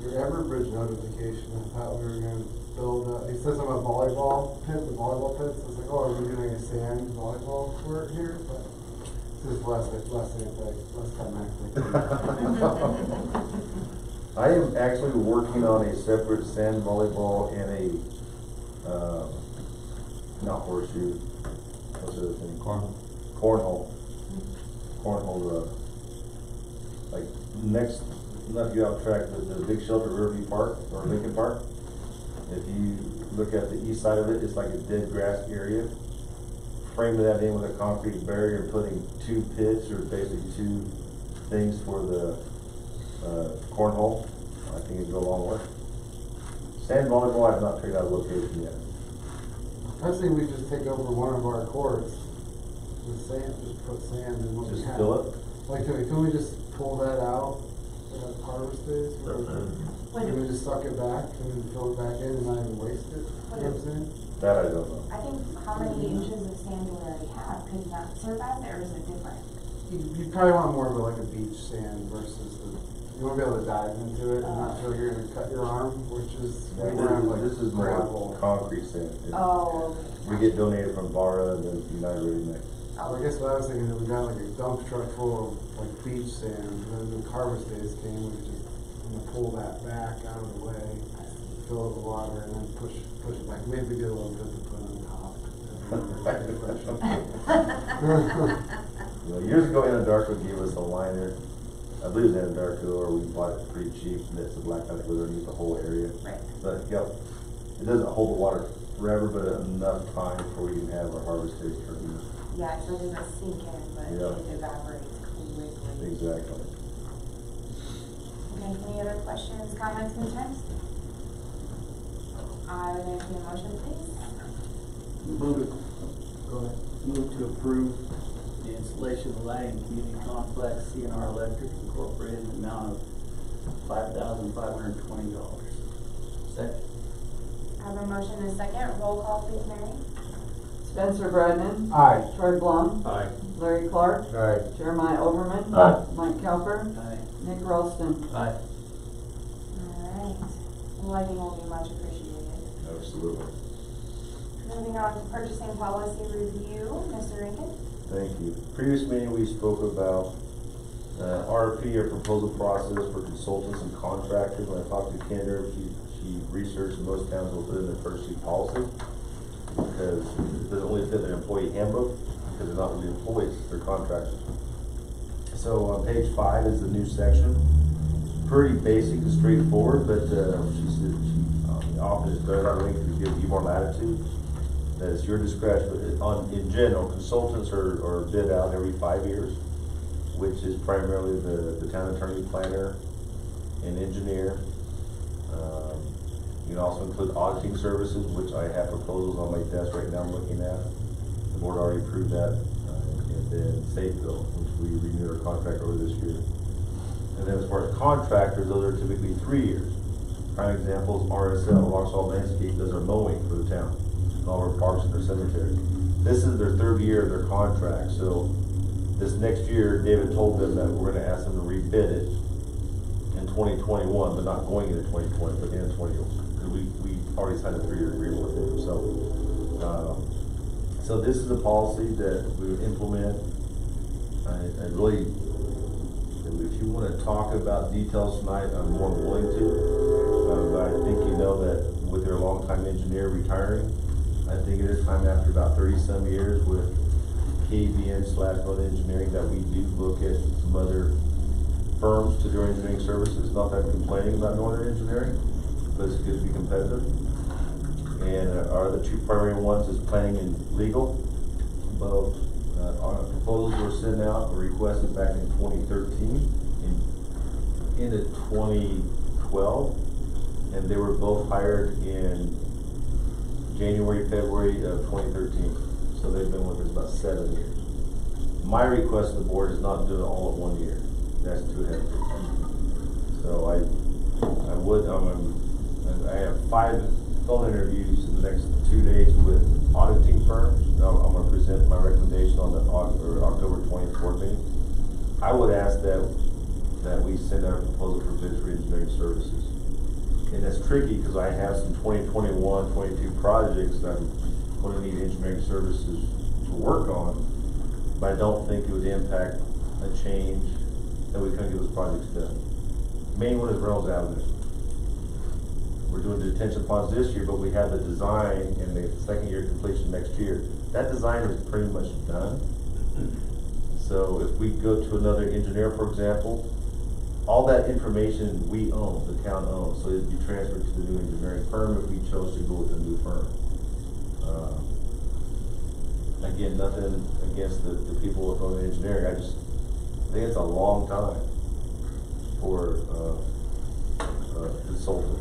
Your Everbridge notification, I thought we were gonna build, it says I'm a volleyball pit, the volleyball pits. It's like, oh, are we doing a sand volleyball court here? But this is last time actually. I am actually working on a separate sand volleyball and a, not horseshoe, what's the other thing? Cornhole, like next, not to get off track, but the big shelter at Riverview Park, or Lincoln Park. If you look at the east side of it, it's like a dead grass area. Framing that in with a concrete barrier and putting 2 pits, or basically 2 things for the cornhole, I think it'd go a long way. Sand volleyball, I have not figured out a location yet. I was thinking we just take over one of our courts with sand, just put sand in what we Just have. fill it? Like, can we just pull that out at Harvest Daze? Can we just suck it back and then fill it back in and not even waste it? You know what I'm saying? That I don't know. I think, how many inches of sand do we already have? Could that survive, or is it different? You probably want more of like a beach sand versus you won't be able to dive into it and not feel you're gonna cut your arm, which is, we have like This is more gravel. concrete sand. Oh, We get donated from Barra and then United Ready Mix. I guess what I was thinking is we got like a dump truck full of like beach sand, and then when Harvest Daze came, we could just pull that back out of the way, fill it with water, and then push it back. Maybe get a little bit to put on top. Years ago, Anadarko gave us a liner. I believe it was Anadarko, or we bought it pretty cheap, and it's a blackout that goes underneath the whole area. right. But, yeah, it doesn't hold the water forever, but enough time before you can have a Harvest Daze tournament. Yeah, so it doesn't sink in, but Yeah. it evaporates quickly. Exactly. Okay, any other questions, comments, concerns? I would entertain a motion, please. Move it. Go ahead. Move to approve the installation of lighting community complex CNR Electric Incorporated in the amount of $5,520. Second. I have a motion and a second. Roll call, please, Mary. Spencer Bradnan. Aye. Troy Blum. Aye. Larry Clark. Aye. Jeremiah Overman. Aye. Mike Cowper. Aye. Nick Ralston. Aye. Alright, lighting will be much appreciated. Absolutely. Moving on to purchasing policy review, Mr. Rankin. Thank you. Previous meeting, we spoke about RFP or proposal process for consultants and contractors. When I talked to Kendra, she researched most towns will put in their purchasing policy because it doesn't really fit their employee handbook because they're not really employees, they're contractors. So on page 5 is the new section. Pretty basic and straightforward, but she said she often is better that way to give you more latitude. That it's your discretion. In general, consultants are bid out every 5 years, which is primarily the town attorney, planner, and engineer. You can also include auditing services, which I have proposals on my desk right now I'm looking at. The board already approved that. And then Stateville, which we renewed our contract over this year. And then as far as contractors, those are typically 3 years. Prime examples, RSL, Rock Salt Landscape, does our mowing for the town, and all our parks and their cemeteries. This is their 3rd year of their contract, so this next year, David told them that we're gonna ask them to rebid it in 2021, but not going into 2020, but in 2021. Because we already signed a 3-year agreement with them, so this is a policy that we would implement. I really, if you want to talk about details tonight, I'm more than willing to. But I think you know that with your longtime engineer retiring, I think it is time after about 30-some years with KBN/Northern Engineering that we do look at some other firms to do our engineering services. Not that I'm complaining about Northern Engineering, but it's good to be competitive. And our other 2 primary ones is planning and legal. Both our proposals were sent out or requested back in 2013 and into 2012, and they were both hired in January, February of 2013. So they've been with us about 7 years. My request to the board is not to do it all at 1 year. That's too heavy. So I have 5 phone interviews in the next 2 days with auditing firms. I'm going to present my recommendation on the October 24th meeting. I would ask that we send out a proposal for bids for engineering services. And that's tricky because I have some 2021, 22 projects that I'm going to need engineering services to work on, but I don't think it would impact a change that we couldn't get those projects done. Main one is Reynolds Avenue. We're doing the detention ponds this year, but we have the design and the 2nd year completion next year. That design is pretty much done. So if we go to another engineer, for example, all that information we own, the town owns, so it'd be transferred to the new engineering firm if we chose to go with a new firm. Again, nothing against the people with Northern Engineering. I think it's a long time for a consultant.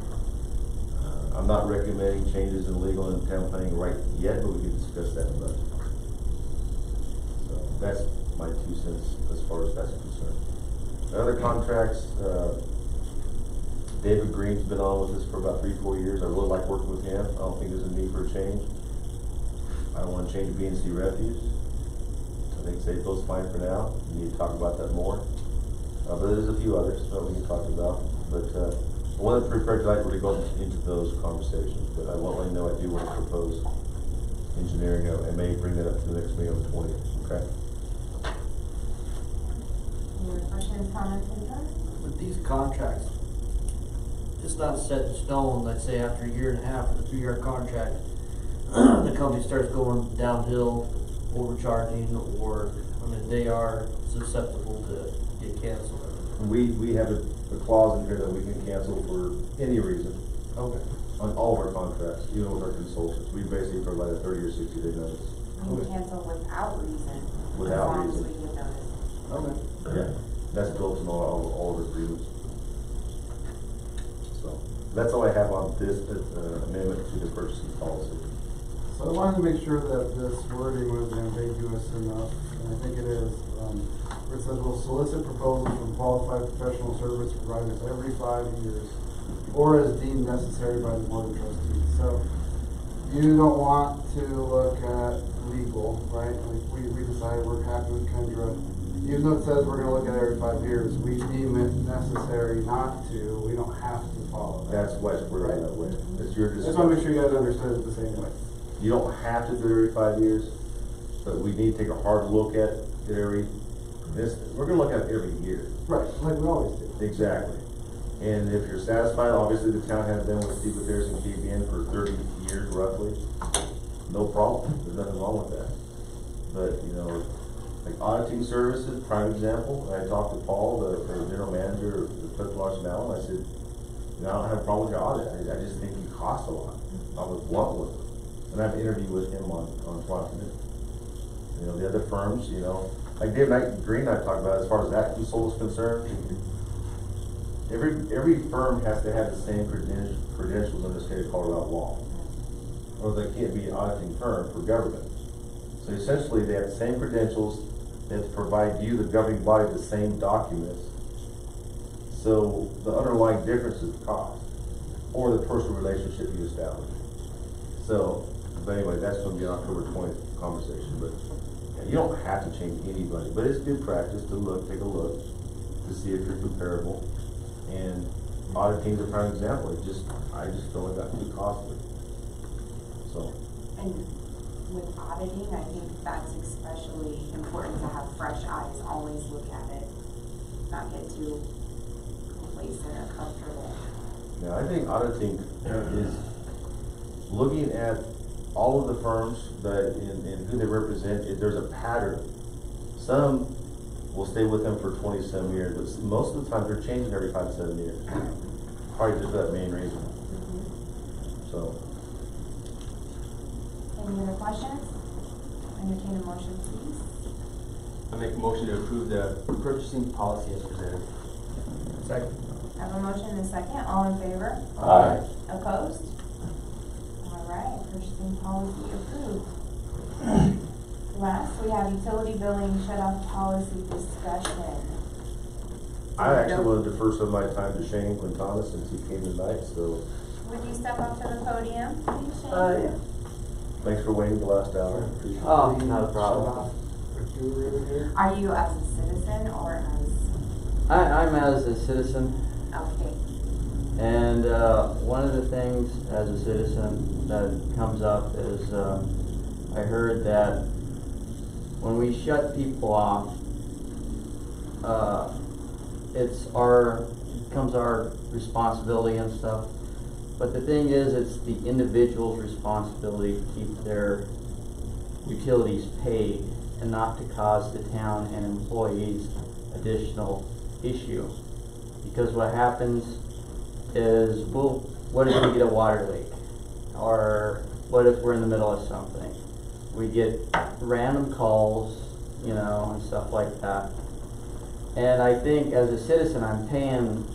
I'm not recommending changes in legal and town planning right yet, but we can discuss that in the budget. So that's my 2 cents as far as that's concerned. The other contracts, David Green's been on with us for about 3-4 years. I really like working with him. I don't think there's a need for a change. I don't want to change B&C Refuse. I think Stateville's fine for now. We need to talk about that more. But there's a few others that we can talk about. But I wasn't prepared tonight to go into those conversations. But I want to let you know I do want to propose engineering. I may bring that up to the next meeting on the 20th. Okay? Any other questions, comments, concerns? With these contracts, it's not set in stone, let's say after a year and a half of the 3-year contract, the company starts going downhill, overcharging, or, they are susceptible to get canceled. We have a clause in here that we can cancel for any reason. Okay. On all of our contracts, even with our consultants. We basically provide a 30 or 60-day notice. We can cancel without reason. Without As long reason. as we give notice. Okay. Yeah, that's built into all of the agreements. So, that's all I have on this amendment to the purchasing policy. So I wanted to make sure that this wording was ambiguous enough, and I think it is. Where it says, will solicit proposals from qualified professional service providers every 5 years, or as deemed necessary by the board of trustees. So you don't want to look at legal, right? Like we decided we're happy with Kendra. Even though it says we're gonna look at it every 5 years, we deem it necessary not to. We don't have to follow that. That's why it's worded that way. It's your Just want to make discretion. sure you guys understood it the same way. You don't have to do it every 5 years, but we need to take a hard look at it we're gonna look at it every year. Right, like we always do. Exactly. And if you're satisfied, obviously the town has been with Steve Affairs and KBN for 30 years roughly. No problem, there's nothing wrong with that. But, you know, like auditing services, prime example, I talked to Paul, the general manager of the Platte River, and I said, you know, I don't have a problem with your audit, I just think you cost a lot. I was blunt with him. And I've interviewed with him on Platte River. You know, the other firms, you know, like Dave Green and I talked about, as far as that control is concerned, every firm has to have the same credentials in the state of Colorado law, or they can't be an auditing firm for government. So essentially, they have the same credentials, they have to provide you, the governing body, the same documents. So the underlying difference is the cost, or the personal relationship you establish. So, but anyway, that's going to be an October 20th conversation, but yeah, you don't have to change anybody, but it's good practice to take a look, to see if you're comparable. And auditing is a prime example. I just feel like that's too costly. So. And with auditing, I think that's especially important to have fresh eyes, always look at it, not get too complacent or comfortable. Yeah, I think auditing is looking at all of the firms that and who they represent. There's a pattern. Some will stay with them for 20-some years, but most of the time they're changing every 5 to 7 years. Probably just for that main reason. So. Any other questions? Entertain a motion, please. I make a motion to approve the purchasing policy as presented. Second. I have a motion and a second. All in favor? Aye. Opposed? All right, purchasing policy approved. Last, we have utility billing shut-off policy discussion. I actually want to defer some of my time to Shane Quintana since he came tonight, so Would you step up to the podium, please, Shane? Yeah. thanks for waiting the last hour. Appreciate it. Oh, not a problem. Are you as a citizen or as, I'm as a citizen, okay, and one of the things as a citizen that comes up is I heard that when we shut people off, it becomes our responsibility and stuff. But the thing is, it's the individual's responsibility to keep their utilities paid and not to cause the town and employees additional issue. Because what happens is, what if we get a water leak? Or what if we're in the middle of something? We get random calls, you know, and stuff like that. And I think as a citizen, I'm paying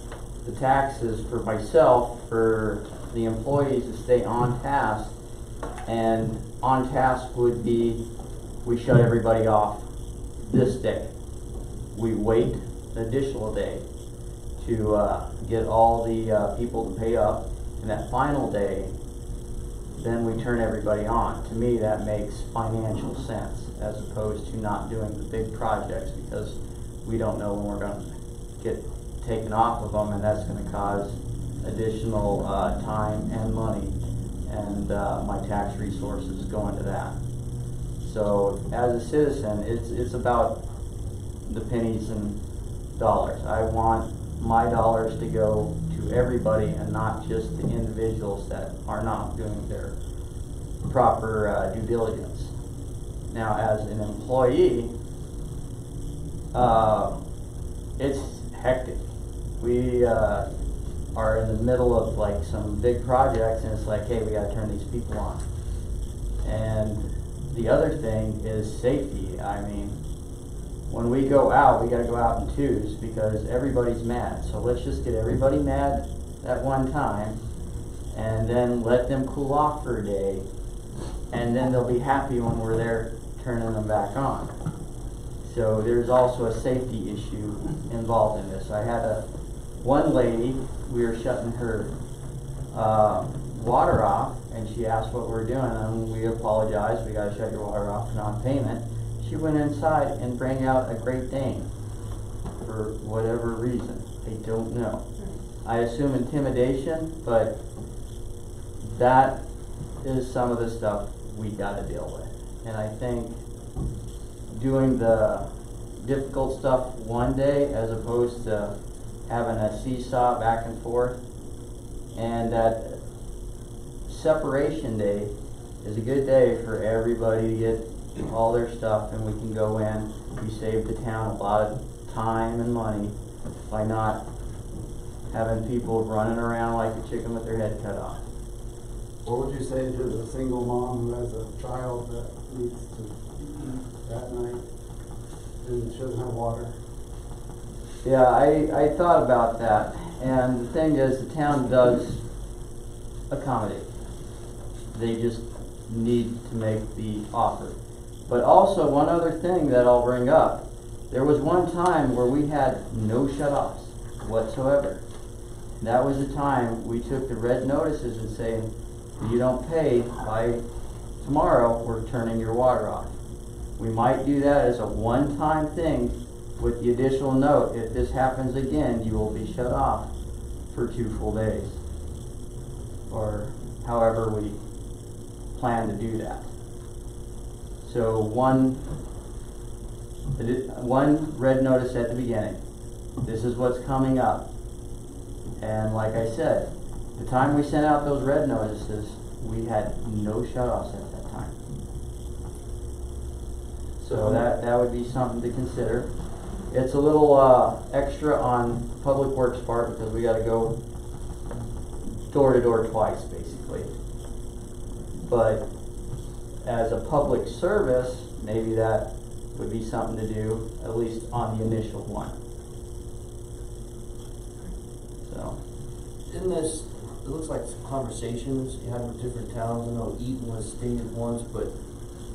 the taxes for myself, for the employees to stay on task. And on task would be, we shut everybody off this day. We wait an additional day to get all the people to pay up. And that final day, then we turn everybody on. To me, that makes financial sense as opposed to not doing the big projects, because we don't know when we're going to get taken off of them, and that's going to cause additional time and money, and my tax resources go into that. So as a citizen, it's about the pennies and dollars. I want my dollars to go to everybody and not just the individuals that are not doing their proper due diligence. Now, as an employee, it's hectic. We are in the middle of like some big projects, and it's like, hey, we gotta turn these people on. And the other thing is safety. I mean, when we go out, we gotta go out in twos because everybody's mad. So let's just get everybody mad at one time and then let them cool off for a day. And then they'll be happy when we're there turning them back on. So there's also a safety issue involved in this. I had one lady, we were shutting her water off, and she asked what we're doing, and we apologized. We gotta shut your water off for non-payment. She went inside and bring out a Great Dane for whatever reason. I don't know. I assume intimidation, but that is some of the stuff we gotta deal with. And I think doing the difficult stuff one day as opposed to having a seesaw back and forth, and that separation day is a good day for everybody to get all their stuff, and we can go in. We save the town a lot of time and money by not having people running around like a chicken with their head cut off. What would you say to the single mom who has a child that needs to eat that night and she doesn't have water? Yeah, I thought about that, and the thing is, the town does accommodate. They just need to make the offer. But also, one other thing that I'll bring up, there was one time where we had no shut-offs whatsoever. That was the time we took the red notices and saying, if you don't pay by tomorrow, we're turning your water off. We might do that as a one-time thing with the additional note, if this happens again, you will be shut off for 2 full days. Or however we plan to do that. So one red notice at the beginning. This is what's coming up. And like I said, the time we sent out those red notices, we had no shut-offs at that time. So that would be something to consider. It's a little extra on Public Works part because we got to go door to door twice, basically. But as a public service, maybe that would be something to do, at least on the initial one. So, In this, it looks like some conversations you had with different towns. I know Eaton was stated once, but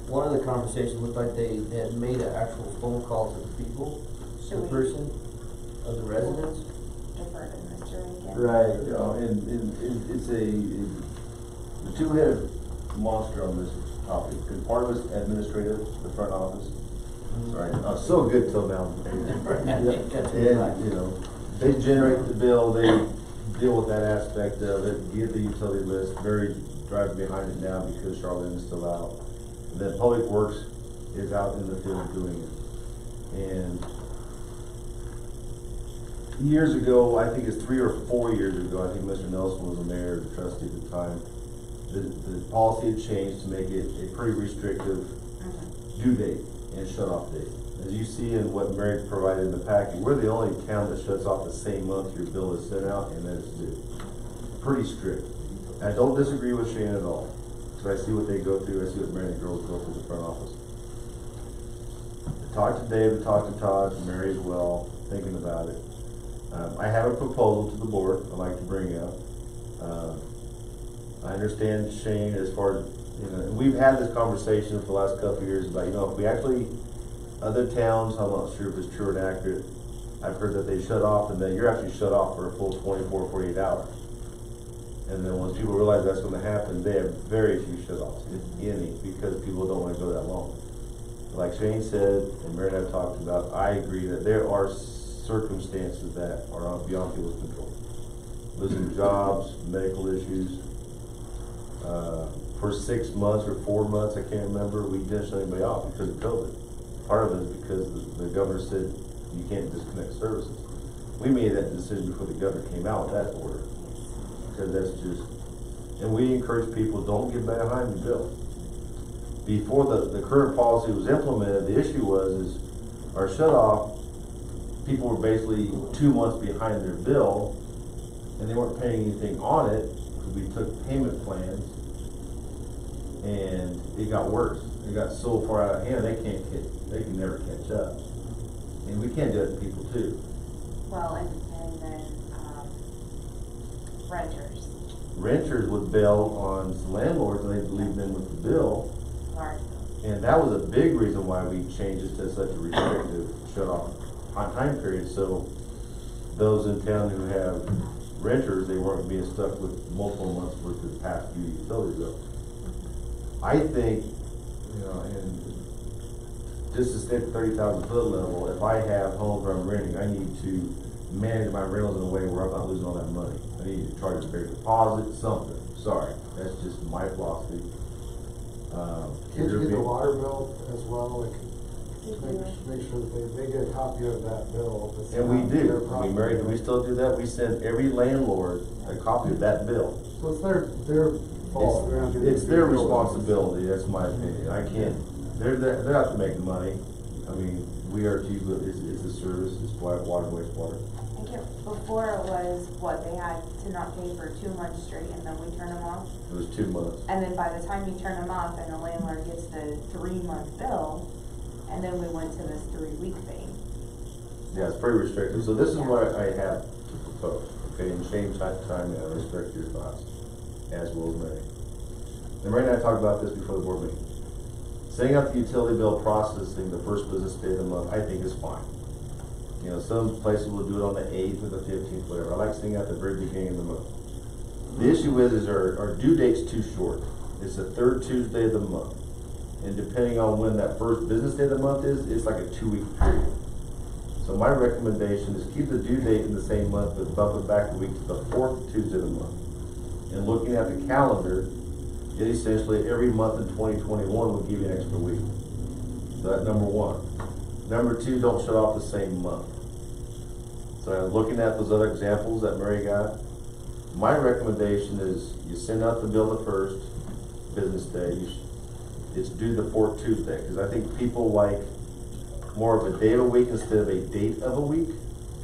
one of the conversations looked like they had made an actual phone call to the people, the person, of the residents. Defer to Mr. Lincoln. right. You know, and it's the two-headed monster on this topic. Because part of it's administrative, the front office. Right. So good till now. And, you know, they generate the bill, they deal with that aspect of it, give the utility list, very driving behind it now because Charlotte is still out. And then Public Works is out in the field doing it. And years ago, I think it's 3 or 4 years ago, I think Mr. Nelson was the mayor, the trustee at the time, the policy had changed to make it a pretty restrictive due date and shut-off date. As you see in what Mary provided in the packet, we're the only town that shuts off the same month your bill is sent out and then it's due. Pretty strict. I don't disagree with Shane at all, because I see what they go through, I see what Mary and the girls go through the front office. I talked to Dave, I talked to Todd, and Mary as well, thinking about it. I have a proposal to the board I'd like to bring up. I understand Shane as far as, you know, and we've had this conversation for the last couple of years about, you know, if we actually, other towns, I'm not sure if it's true and accurate, I've heard that they shut off and then you're actually shut off for a full 24, 48 hours. And then once people realize that's going to happen, they have very few shut-offs, if any, because people don't want to go that long. Like Shane said, and Mary and I talked about, I agree that there are circumstances that are beyond people's control. Losing jobs, medical issues. For 6 months or 4 months, I can't remember, we didn't shut anybody off because of COVID. Part of it is because the governor said you can't disconnect services. We made that decision before the governor came out with that order. Because that's just, and we encourage people, don't get behind the bill. Before the current policy was implemented, the issue was our shut off, people were basically 2 months behind their bill and they weren't paying anything on it because we took payment plans And it got worse. It got so far out of hand, they can never catch up. And we can't do it to people too. Well, and then, renters, Renters would bail on landlords and they'd leave them with the bill. large. And that was a big reason why we changed it to such a restrictive shut-off time period. So those in town who have renters, they weren't being stuck with multiple months worth of past due utility bill. I think, you know, and just to stay at the 30,000 foot level, if I have homes where I'm renting, I need to manage my rentals in a way where I'm not losing all that money. I need to charge a bigger deposit, something. Sorry, that's just my philosophy. Can't you get the water bill as well, like, make sure that they get a copy of that bill? If it's And we not their do. property. We still do that. We send every landlord a copy of that bill. So it's their fault. They're not doing It's their due diligence. responsibility, that's my opinion. I can't, they're out to make money. I mean, we are too, but it's a service, it's water and wastewater. I think before it was, what, they had to not pay for 2 months straight and then we turn them off? It was 2 months. And then by the time you turn them off and the landlord gets the 3-month bill, and then we went to this 3-week thing. Yeah, it's pretty restrictive. So this is what I have to propose, okay, and same time, I respect your thoughts, as will Mary. And Mary and I talked about this before the board meeting. Setting up the utility bill processing the first business day of the month, I think is fine. You know, some places will do it on the 8th or the 15th, whatever. I like seeing it at the very beginning of the month. The issue is our due date's too short. It's the 3rd Tuesday of the month. And depending on when that first business day of the month is, it's like a 2-week period. So my recommendation is keep the due date in the same month, but bump it back a week to the 4th Tuesday of the month. And looking at the calendar, it essentially every month in 2021 will give you an extra week. So that's number one. Number two, don't shut off the same month. So looking at those other examples that Mary got, my recommendation is you send out the bill the first business day. It's due the 4th Tuesday, because I think people like more of a day of a week instead of a date of a week,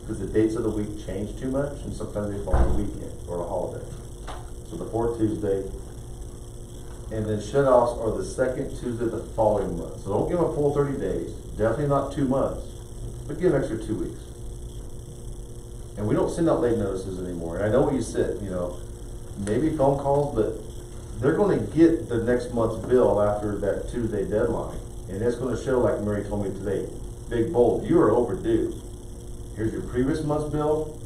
because the dates of the week change too much, and sometimes they fall on a weekend or a holiday. So the 4th Tuesday, and then shut-offs are the 2nd Tuesday of the following month. So don't give them a full 30 days, definitely not 2 months, but give them an extra 2 weeks. And we don't send out late notices anymore. And I know what you said, you know, maybe phone calls, but they're going to get the next month's bill after that Tuesday deadline. And it's going to show, like Mary told me today, big bold, you are overdue. Here's your previous month's bill,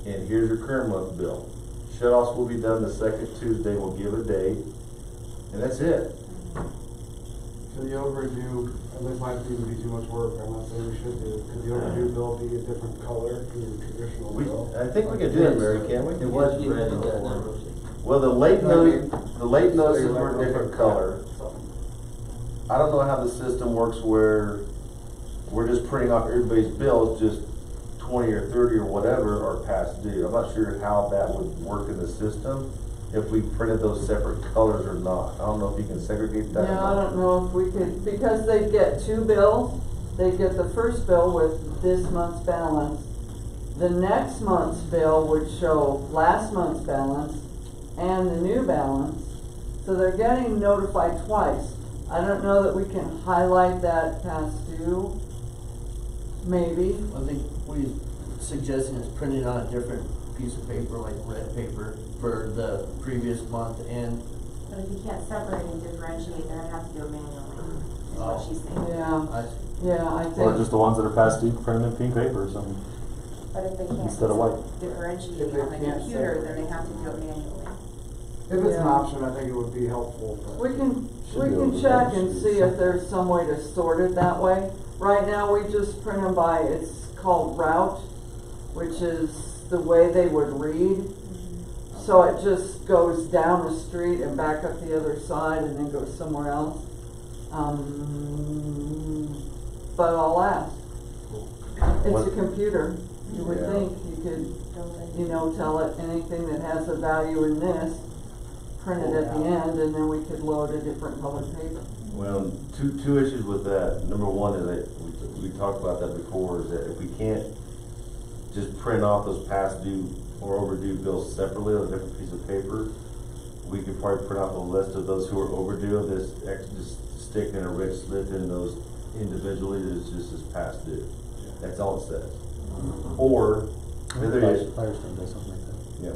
and here's your current month's bill. Shut-offs will be done the 2nd Tuesday, we'll give a date, and that's it. Could the overdue, and this might even be too much work, I'm not saying we should do, could the overdue bill be a different color than the traditional bill? I think we can do that, Mary, can't we? It was red in that. Well, the late notices were a different color. I don't know how the system works where we're just printing off everybody's bills, just 20 or 30 or whatever are past due. I'm not sure how that would work in the system, if we printed those separate colors or not. I don't know if you can segregate that. Yeah, I don't know if we could, because they get 2 bills. They get the first bill with this month's balance. The next month's bill would show last month's balance and the new balance. So they're getting notified twice. I don't know that we can highlight that past due, maybe. I think what he's suggesting is printing on a different piece of paper, like red paper, for the previous month and. But if you can't separate and differentiate, they're gonna have to do it manually, is what she's saying. Yeah, I think. Or just the ones that are past due, print them in pink paper or something. But if they can't Instead of white. differentiate If they on the can't computer, separate. then they have to do it manually. If it's an Yeah. option, I think it would be helpful, but. We can Should be able to check and do see if there's some way to sort it that way. Right now, we just print them by, it's called route, which is the way they would read. So it just goes down the street and back up the other side and then goes somewhere else. But I'll ask. It's a computer. You would Yeah. think you could, tell it anything that has a value in this, print it at the end, and then we could load a different colored paper. Well, two issues with that. Number one is that we talked about that before, is that if we can't just print off those past due or overdue bills separately on a different piece of paper, we could probably print out the list of those who are overdue, just stick in a red slip in those individually, that it's just as past due. That's all it says. Or, the other issue, Firestone does something like that. yeah.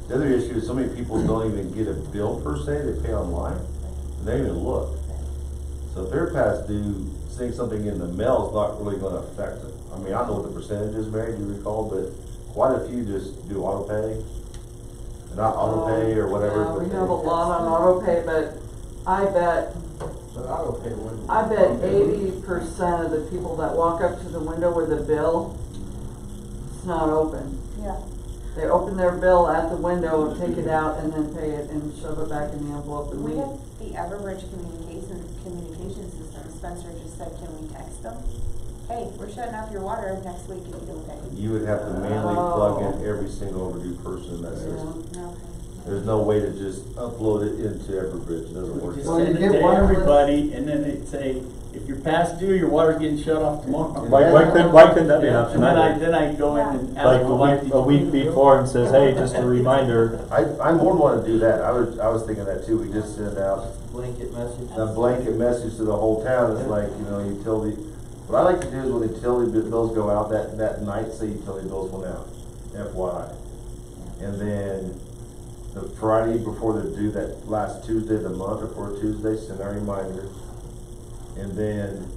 The other issue is so many people don't even get a bill per se, they pay online, and they don't even look. So if they're past due, seeing something in the mail is not really gonna affect them. I mean, I don't know what the percentage is, Mary, do you recall, but quite a few just do auto pay. Not auto pay or whatever. Yeah, but we they- have a lot on auto pay, but I bet But auto pay wouldn't. 80% of the people that walk up to the window with a bill, it's not open. Yeah. They open their bill at the window and take it out and then pay it and shove it back in the envelope and We leave. have the Everbridge communication system. Spencer just said, can we text them? Hey, we're shutting off your water next week if you don't pay. You would have to manually plug in every single overdue person in that system. Yeah. Okay. There's no way to just upload it into Everbridge, it doesn't work. Just Well, you send it get to one of the- everybody, and then they say, if you're past due, your water's getting shut off tomorrow. Why couldn't that be an option? And then I go in and ask Like my wife. a week before and says, hey, just a reminder. I more want to do that, I was thinking that too, we just send out Blanket message. a blanket message to the whole town, it's like, utility. What I like to do is when the utility bills go out that night, say utility bills went out, FYI. And then the Friday before they're due, that last Tuesday of the month, or for Tuesday, send a reminder. And then,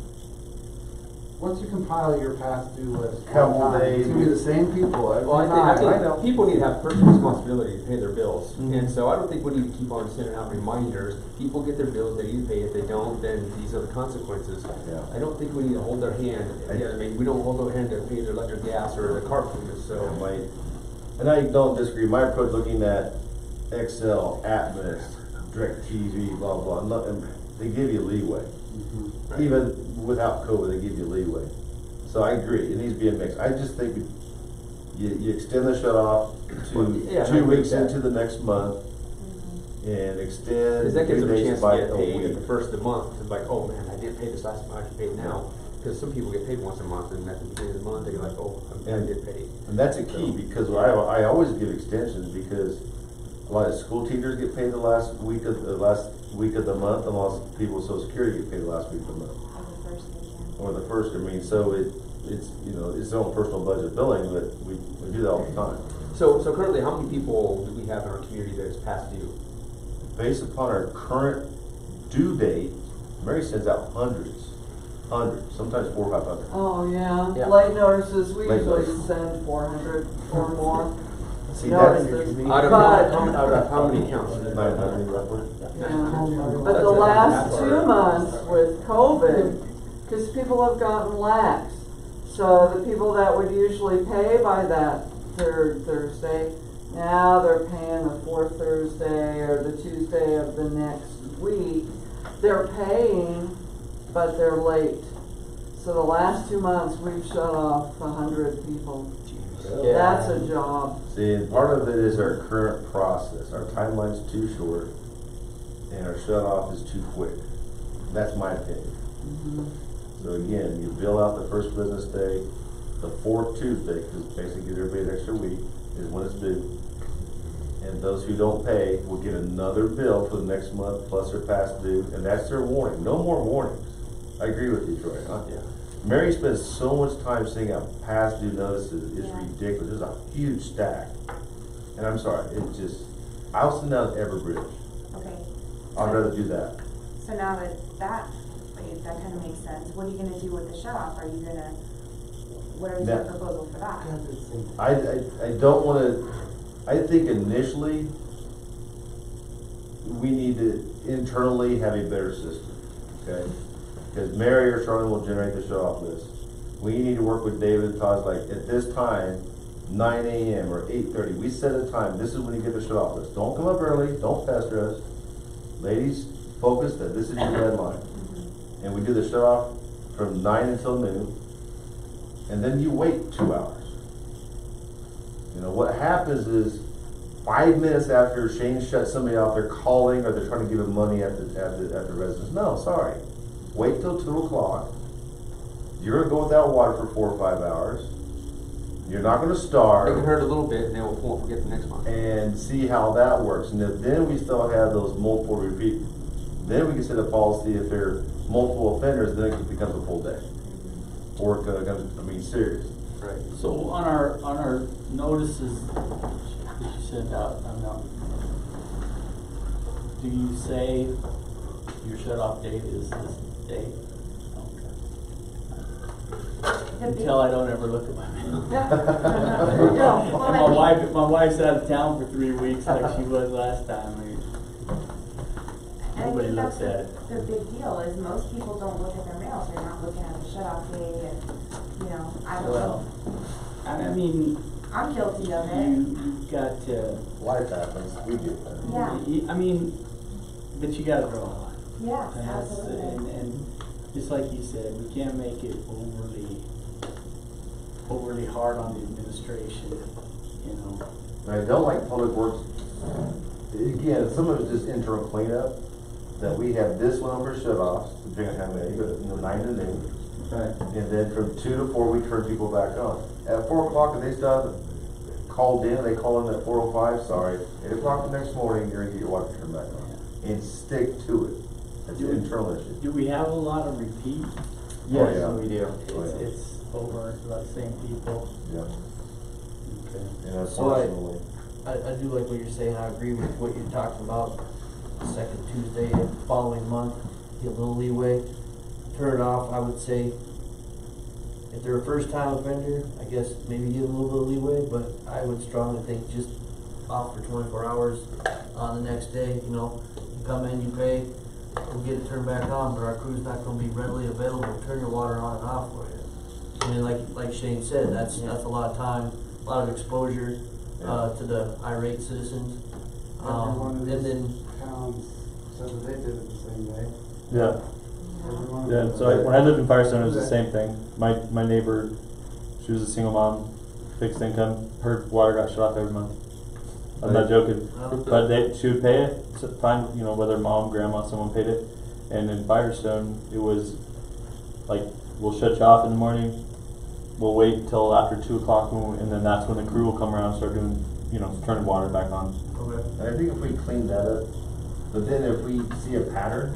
Once you compile your past due list, Couple one time, days. it's gonna be the same people every Well, I time. think people need to have personal responsibility to pay their bills. Mhm. And so I don't think we need to keep on sending out reminders. People get their bills, they need to pay. If they don't, then these are the consequences. Yeah. I don't think we need to hold their hand. Yeah, I mean, we don't hold their hand to pay their electric, gas, or the car payments, so. and I don't disagree, my approach looking at Excel, Atmos, DirecTV, blah, blah, nothing, they give you leeway. Right. Even without COVID, they give you leeway. So I agree, it needs to be a mix. I just think you extend the shut off to Yeah, I 2 agree weeks with that. into the next month and extend Because that gives 3 them a days chance by to get a paid at week. the first of the month. It's like, oh man, I didn't pay this last month, I should pay it now. Because some people get paid once a month, and at the beginning of the month, they're like, oh, I did pay. And that's a key, because I always give extensions, because a lot of school teachers get paid the last week of the month, and a lot of people with Social Security get paid the last week of the month. Or the first, I mean, so it's their own personal budget billing, but we do that all the time. So currently, how many people do we have in our community that is past due? Based upon our current due date, Mary sends out hundreds, sometimes 400 or 500. Oh, yeah, Yeah. late notices, we Late usually notice. send 400 or more. See, Notices. Out of But- how many accounts? 900 roughly. Yeah. But the last 2 months with COVID, because people have gotten lax, so the people that would usually pay by that third Thursday, now they're paying the fourth Thursday or the Tuesday of the next week. They're paying, but they're late. So the last 2 months, we've shut off 100 people. Yeah. That's a job. See, and part of it is our current process. Our timeline's too short, and our shut off is too quick. That's my opinion. Mhm. So again, you bill out the first business day, the fourth Tuesday, because basically gives everybody an extra week, is when it's due. And those who don't pay will get another bill for the next month, plus their past due, and that's their warning. No more warnings. I agree with you, Troy. Yeah. Mary spends so much time sending out past due notices, it's Yeah. ridiculous. There's a huge stack. And I'm sorry, I'll send out Everbridge. Okay. I'd rather do that. So now that kind of makes sense. What are you gonna do with the shut off? What are your That- proposal for that? I don't wanna, I think initially, we need to internally have a better system, okay? Because Mary or Charlie will generate the shut off list. We need to work with David and Todd's, like, at this time, 9 AM or 8:30, we set a time, this is when you get the shut off list. Don't come up early, don't pester us. Ladies, focus that this is your deadline. And we do the shut off from 9 until noon, and then you wait 2 hours. What happens is 5 minutes after Shane shuts somebody off, they're calling or they're trying to give him money at the residence. No, sorry. Wait till 2 o'clock. You're gonna go without water for 4 or 5 hours. You're not gonna It can starve. hurt a little bit, and then we'll won't forget the next month. And see how that works. And if then we still have those multiple repeat, then we can set a policy if they're multiple offenders, then it becomes a full day. Or it becomes, serious. Right. So on our notices that you send out, do you say your shut-off date is this date? Until I don't ever look at my mail. And my wife's out of town for 3 weeks like she was last time. Nobody looks at it. The big deal is most people don't look at their mail, so they're not looking at the shut-off date and, I don't know. I mean, I'm guilty of it. you've got to, Life happens, we get that. Yeah. I mean, but you gotta draw a line. Yeah, And that's, absolutely. and just like you said, we can't make it overly hard on the administration, I don't like public works, again, some of it's just internal cleanup, that we have this one over shut-offs, depending on how many, but 9 to noon. Right. And then from 2 to 4, we turn people back on. At 4 o'clock, if they still haven't called in, they call in at 4:05, sorry, 8 o'clock the next morning, you're gonna get your water turned back on. And stick to it. That's an internal issue. Do we have a lot of repeat? Yes, yeah. we do. It's over about the same people. Yeah. Okay. And So unfortunately, I do like what you're saying, I agree with what you're talking about. Second Tuesday of the following month, get a little leeway, turn it off, I would say. If they're a first time offender, I guess maybe give them a little bit of leeway, but I would strongly think just off for 24 hours on the next day, you come in, you pay, we'll get it turned back on, but our crew's not gonna be readily available to turn your water on and off for you. I mean, like Shane said, that's a lot of time, a lot of exposure, to the irate citizens. Every one of And these then, towns said that they did it the same day. Yeah. Every one of Yeah, them. so when I lived in Firestone, it was the same thing. My neighbor, she was a single mom, fixed income, her water got shut off every month. I'm not joking. But she would pay it, find, whether mom, grandma, someone paid it. And in Firestone, it was like, we'll shut you off in the morning, we'll wait until after 2 o'clock, and then that's when the crew will come around and start doing, turning water back on. okay. and I think if we clean that up, but then if we see a pattern,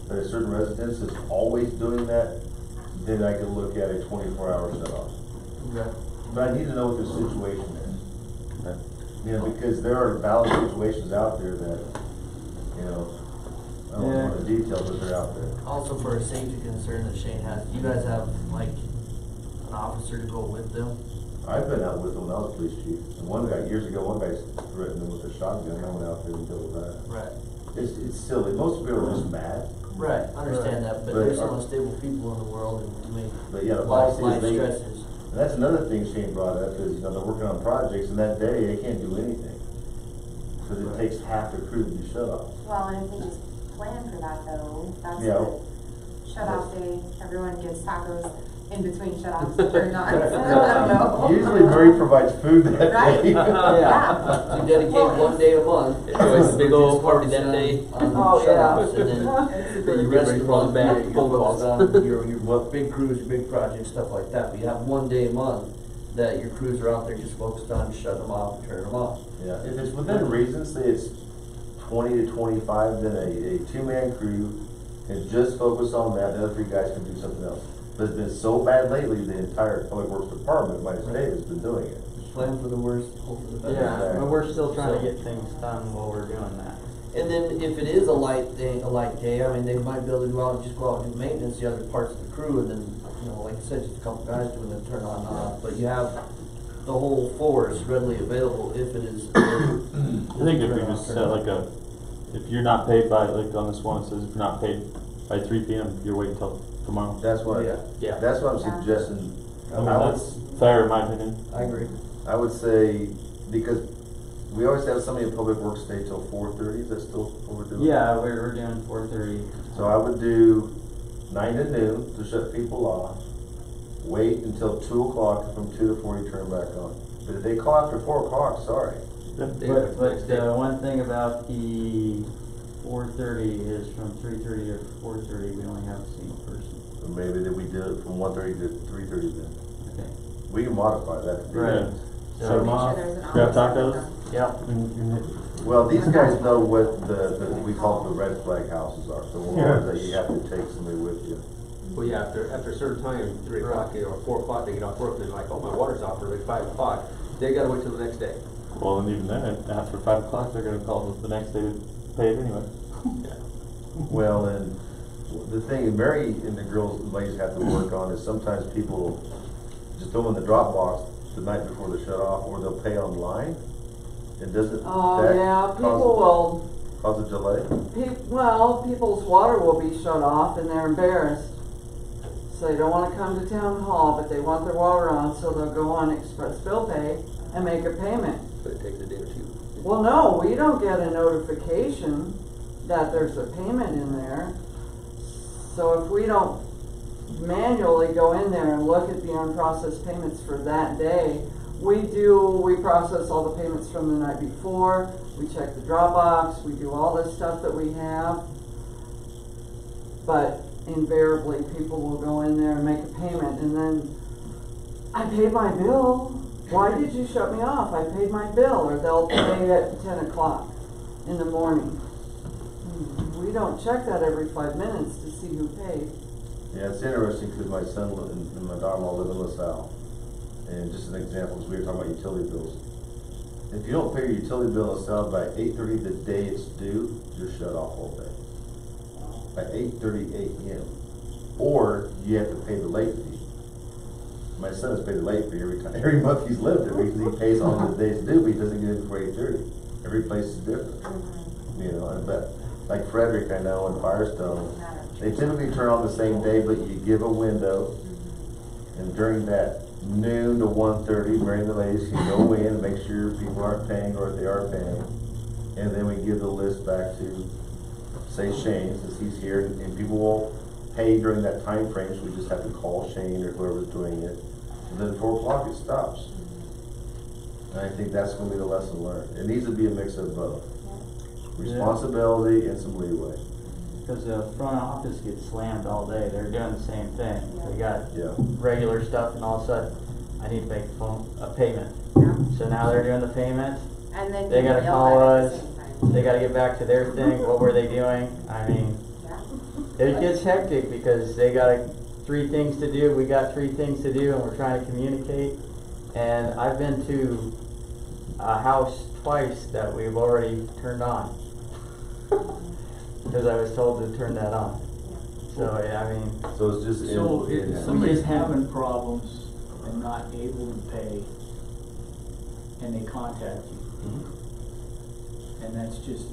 that a certain residence is always doing that, then I could look at a 24-hour shut-off. Okay. But I need to know what the situation is. Okay. Because there are valid situations out there that, I don't know the details, but they're out there. Also for a safety concern that Shane has, you guys have like an officer to go with them? I've been out with them when I was police chief, and years ago, one guy threatened them with a shotgun, and I went out there and dealt with that. Right. It's silly, most people are just mad. Right, I understand that, but But there's some our- unstable people in the world and you make But yeah, the life policy is they, stresses. and that's another thing Shane brought up, is, they're working on projects, and that day, they can't do anything. Because it takes half the crew to be shut off. Well, and if they just plan for that though, that's Yeah. the shut-off day, everyone gets tacos in between shut-offs or not, I don't know. Usually Murray provides food that Right? day. Yeah. You dedicate one day a month. It's a big old party that day. Oh, yeah. Shut-offs, and then Then you the rest get ready of the for all month, the bad you're phone calls. focused on your big crews, your big projects, stuff like that. But you have one day a month that your crews are out there just focused on shutting them off and turning them off. Yeah, if it's within reason, say it's 20 to 25, then a two-man crew can just focus on that, the other 3 guys can do something else. But it's been so bad lately, the entire public works department, by the state, has been doing it. Plan for the worst, hope for the better. Yeah, but we're still trying to So- get things done while we're doing that. And then if it is a light day, I mean, they might be able to go out and just go out and do maintenance, the other parts of the crew, and then, like I said, just a couple guys doing the turn on and off. But you have the whole force readily available if it is. I think if we just set if you're not paid by, on this one, it says if you're not paid by 3 p.m., you're waiting till tomorrow. That's what, Yeah. that's what I'm Yeah. suggesting. I mean, that's fair in my opinion. I agree. I would say, because we always have somebody in public works stay till 4:30, is that still what we're doing? Yeah, we're doing 4:30. So I would do 9 to noon to shut people off, wait until 2 o'clock, from 2 to 4 you turn back on. But if they call after 4 o'clock, sorry. But one thing about the 4:30 is from 3:30 to 4:30, we only have a single person. Or maybe that we did it from 1:30 to 3:30 then. Okay. We can modify that. Right. Set So, them off, Make sure there's an grab officer. tacos. yeah, Well, these guys know what we call the red flag houses are, the ones that you have to take somebody with you. Well, yeah, after a certain time, 3 o'clock or 4 o'clock, they get off work, and they're like, oh, my water's off, or like 5 o'clock. They gotta wait till the next day. Well, and even then, after 5 o'clock, they're gonna call the next day to pay it anyway. Yeah. Well, and the thing Mary and the girls and ladies have to work on is sometimes people just throw in the drop box the night before they shut off, or they'll pay online. And doesn't Oh, that yeah, people will, cause a delay? people's water will be shut off and they're embarrassed. So they don't wanna come to town hall, but they want their water on, so they'll go on express bill pay and make a payment. But it takes a day or two. Well, no, we don't get a notification that there's a payment in there. So if we don't manually go in there and look at the unprocessed payments for that day, we process all the payments from the night before, we check the Dropbox, we do all this stuff that we have. But invariably, people will go in there and make a payment, and then, I paid my bill, why did you shut me off? I paid my bill, or they'll pay at 10 o'clock in the morning. We don't check that every 5 minutes to see who paid. Yeah, it's interesting because my son and my daughter-in-law live in LaSalle. And just an example, because we were talking about utility bills. If you don't pay your utility bill in LaSalle by 8:30 the day it's due, you're shut off all day. By 8:30 a.m. Or you have to pay the late fee. My son has paid the late fee every month he's lived there, because he pays on the days due, but he doesn't get it before 8:30. Every place is different. You know, but like Frederick, I know, and Firestone, they typically turn on the same day, but you give a window, and during that noon to 1:30, Mary and the ladies can go in and make sure people aren't paying, or if they are paying, and then we give the list back to, say, Shane, since he's here, and people will pay during that time frame, so we just have to call Shane or whoever's doing it, and then 4 o'clock it stops. And I think that's going to be the lesson learned. It needs to be a mix of both. Responsibility and some leeway. because the front office gets slammed all day, they're doing the same thing. They got Yeah. regular stuff, and all of a sudden, I need to make a payment. Yeah. So now they're doing the payment, And then they you gotta bill call them at us, the same time. they gotta get back to their thing, what were they doing? I mean, Yeah. it gets hectic because they got 3 things to do, we got 3 things to do, and we're trying to communicate. And I've been to a house twice that we've already turned on. Because I was told to turn that on. So, yeah, I mean, So it's just So in if somebody's having problems and not able to pay, and they contact you, Mhm. and that's just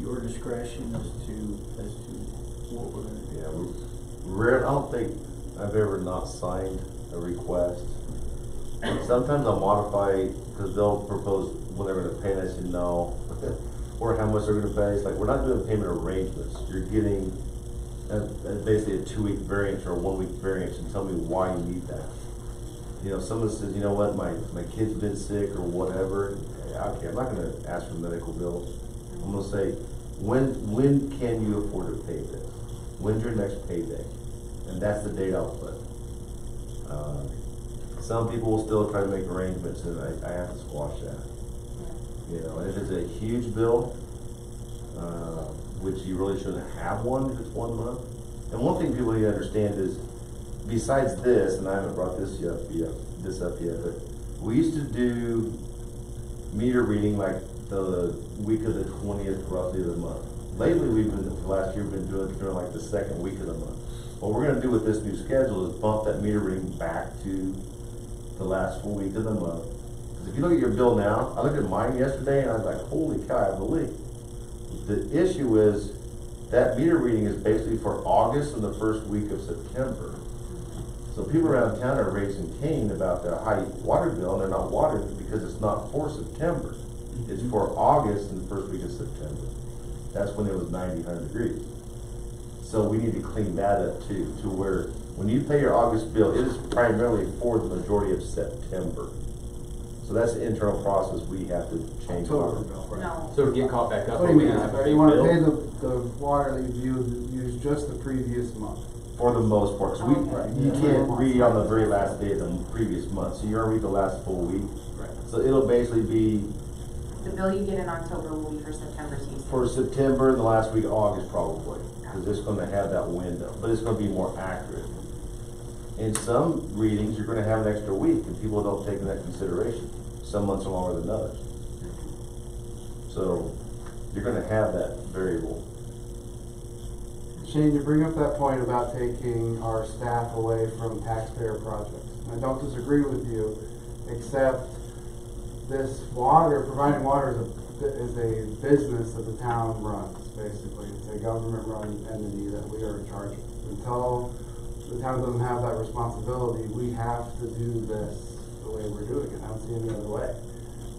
your discretion as to what we're gonna do. Yeah, rare. I don't think I've ever not signed a request. Sometimes I'll modify because they'll propose when they're going to pay, and I say no, or how much they're going to pay. It's like, we're not doing payment arrangements. You're getting basically a 2-week variance or a 1-week variance, and tell me why you need that. You know, someone says, you know what, my kid's been sick or whatever. Okay, I'm not going to ask for medical bills. I'm going to say, when can you afford to pay this? When's your next payday? And that's the date I'll put. Some people will still try to make arrangements, and I have to squash that. You know, and if it's a huge bill, which you really shouldn't have one if it's 1 month. And one thing people need to understand is, besides this, and I haven't brought this up yet, but we used to do meter reading like the week of the 20th roughly of the month. Lately, last year, we've been doing like the 2nd week of the month. What we're gonna do with this new schedule is bump that meter reading back to the last full week of the month. Because if you look at your bill now, I looked at mine yesterday and I was like, holy cow, I have a leak. The issue is that meter reading is basically for August and the first week of September. So people around town are raising Cain about their high water bill, and they're not watering it because it's not for September. It's for August and the first week of September. That's when it was 90, 100 degrees. So we need to clean that up too, to where when you pay your August bill, it is primarily for the majority of September. So that's the internal process we have to change. October bill, right? No. So to get caught back up. What do you we mean? have a You big wanna bill? pay the water that you used just the previous month? For the most part, 'cause we, Okay. you can't read on the very last day of the previous month, so you're gonna read the last full week. Right. So it'll basically be The bill you get in October will be for September's usage. for September, the last week of August probably, because it's gonna have that window, but it's gonna be more accurate. In some readings, you're gonna have an extra week, and people don't take that consideration. Some months are longer than others. So, you're gonna have that variable. Shane, you bring up that point about taking our staff away from taxpayer projects. And I don't disagree with you, except this water, providing water is a business that the town runs, basically. It's a government-run entity that we are in charge of. Until the town doesn't have that responsibility, we have to do this the way we're doing it. I don't see any other way.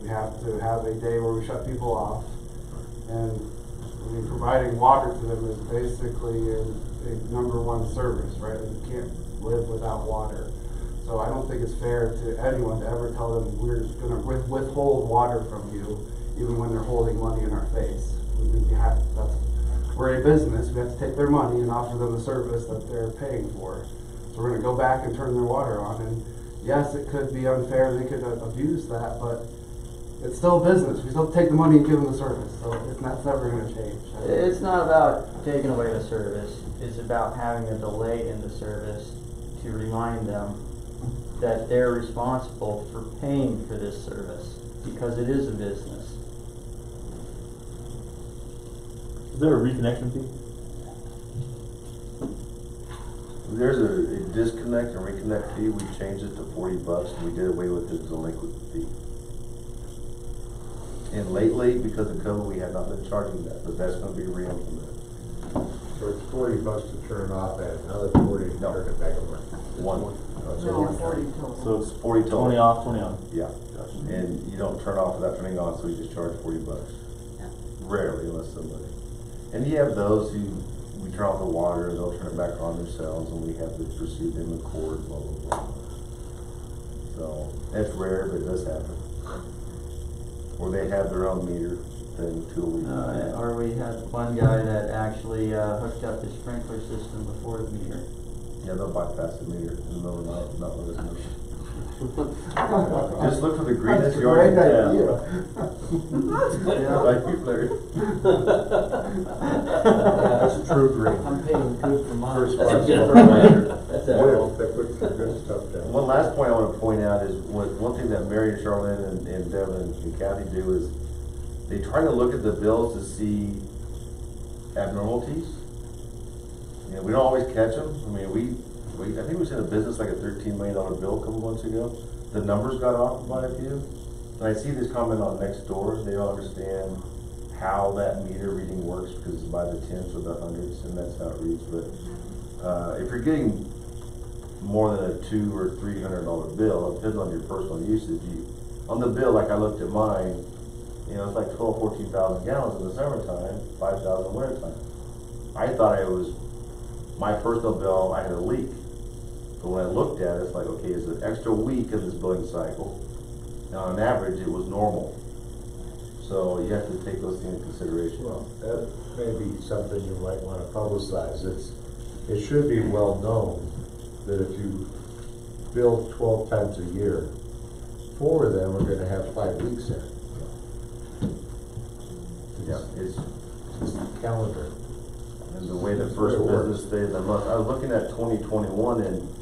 We have to have a day where we shut people off, and I mean, providing water to them is basically a number one service, right? You can't live without water. So I don't think it's fair to anyone to ever tell them we're gonna withhold water from you, even when they're holding money in our face. We're a business, we have to take their money and offer them the service that they're paying for. So we're gonna go back and turn their water on, and yes, it could be unfair, they could abuse that, but it's still a business. We still take the money and give them the service, so that's never gonna change. It's not about taking away the service, it's about having a delay in the service to remind them that they're responsible for paying for this service, because it is a business. Is there a reconnection fee? There's a disconnect and reconnect fee, we changed it to $40, and we did away with the delinquent fee. And lately, because of COVID, we have not been charging that, but that's gonna be re-implemented. So it's $40 to turn off and another 40 to No. turn it back on. One. No, 40 total. So it's 40 total. 20 off, 20 on. Yeah, and you don't turn off without turning on, so you just charge $40. Rarely, unless somebody. And you have those who, we turn off the water, and they'll turn it back on themselves, and we have to pursue them in court, blah, blah, blah. So, that's rare, but it does happen. Or they have their own meter thing too. Or we had one guy that actually hooked up his sprinkler system before the meter. Yeah, they'll bypass the meter in the middle of the night, not let us know. Just look for the greenness. You already idea. Like you, Larry. That's a true green. I'm paying good for mine. First That's a spot. good fertilizer. That's that Well, well. they put some good stuff down. One last point I want to point out is one thing that Mary and Charlene and Devin and Kathy do is they try to look at the bills to see abnormalities. You know, we don't always catch them. I mean, I think we sent a business like a $13 million bill a couple months ago. The numbers got off by a few. And I see this comment on next door. They don't understand how that meter reading works because it's by the tenths or the hundredths, and that's how it reads. But if you're getting more than a $200 or $300 bill, it depends on your personal usage. On the bill, like I looked at mine, you know, it's like 14,000 gallons in the summertime, 5,000 wintertime. I thought it was my personal bill, I had a leak. But when I looked at it, it's like, okay, it's an extra week of this billing cycle. Now, on average, it was normal. So you have to take those things into consideration. Well, that may be something you might want to publicize. It should be well known that if you bill 12 times a year, 4 of them are going to have 5 weeks in it. Yeah, it's Calendar. and the way the first business day of the month. I was looking at 2021, and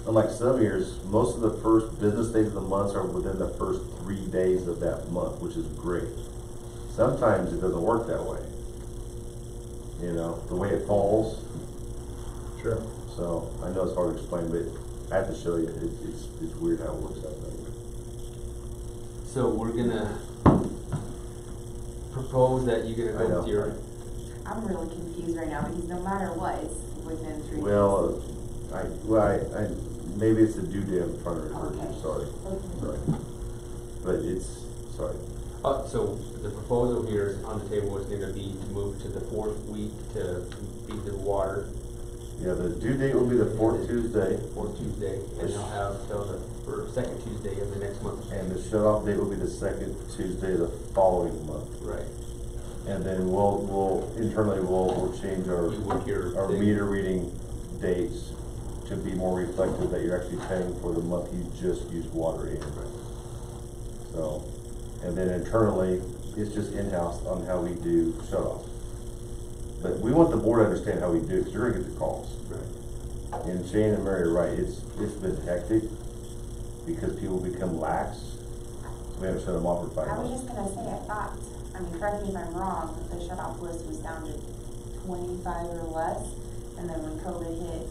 unlike some years, most of the first business days of the month are within the first 3 days of that month, which is great. Sometimes it doesn't work that way. You know, the way it falls. Sure. So I know it's hard to explain, but I have to show you. It's weird how it works out that way. So we're gonna propose that you're I gonna go know. with your, I'm really confused right now because no matter what, it's within 3 days. Well, I maybe it's the due date I'm trying to refer to. Okay. Sorry. Okay. But it's sorry. so the proposal here is on the table is gonna be to move to the 4th week to be the water, Yeah, the due date will be the 4th Tuesday. 4th Tuesday, and they'll have till the for second Tuesday of the next month. And the shut-off date will be the second Tuesday of the following month. Right. And then we'll internally, we'll change our You work your thing. meter reading dates to be more reflective that you're actually paying for the month you just used water in. So, and then internally, it's just in-house on how we do shut-offs. But we want the board to understand how we do it, because you're gonna get the calls. Right. And Shane and Mary are right, it's been hectic because people become lax. So we haven't shut them off for 5 I was months. just gonna say, I thought, I mean, correct me if I'm wrong, but the shut-off list was down to 25 or less, and then when COVID hit,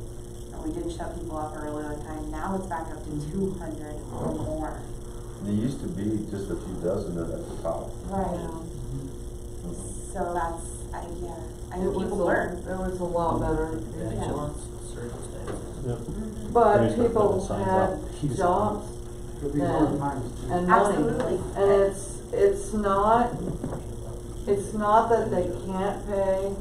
and we didn't shut people off earlier in time, now it's back up to 200 or more. It used to be just a few dozen at the top. Right. So that's, yeah, I know It was people a- learn. It was a lot better Yeah. before. Circumstances. Yep. But Maybe start people putting signs had out. jobs Could be hard times too. and money. Absolutely. And it's not that they can't pay.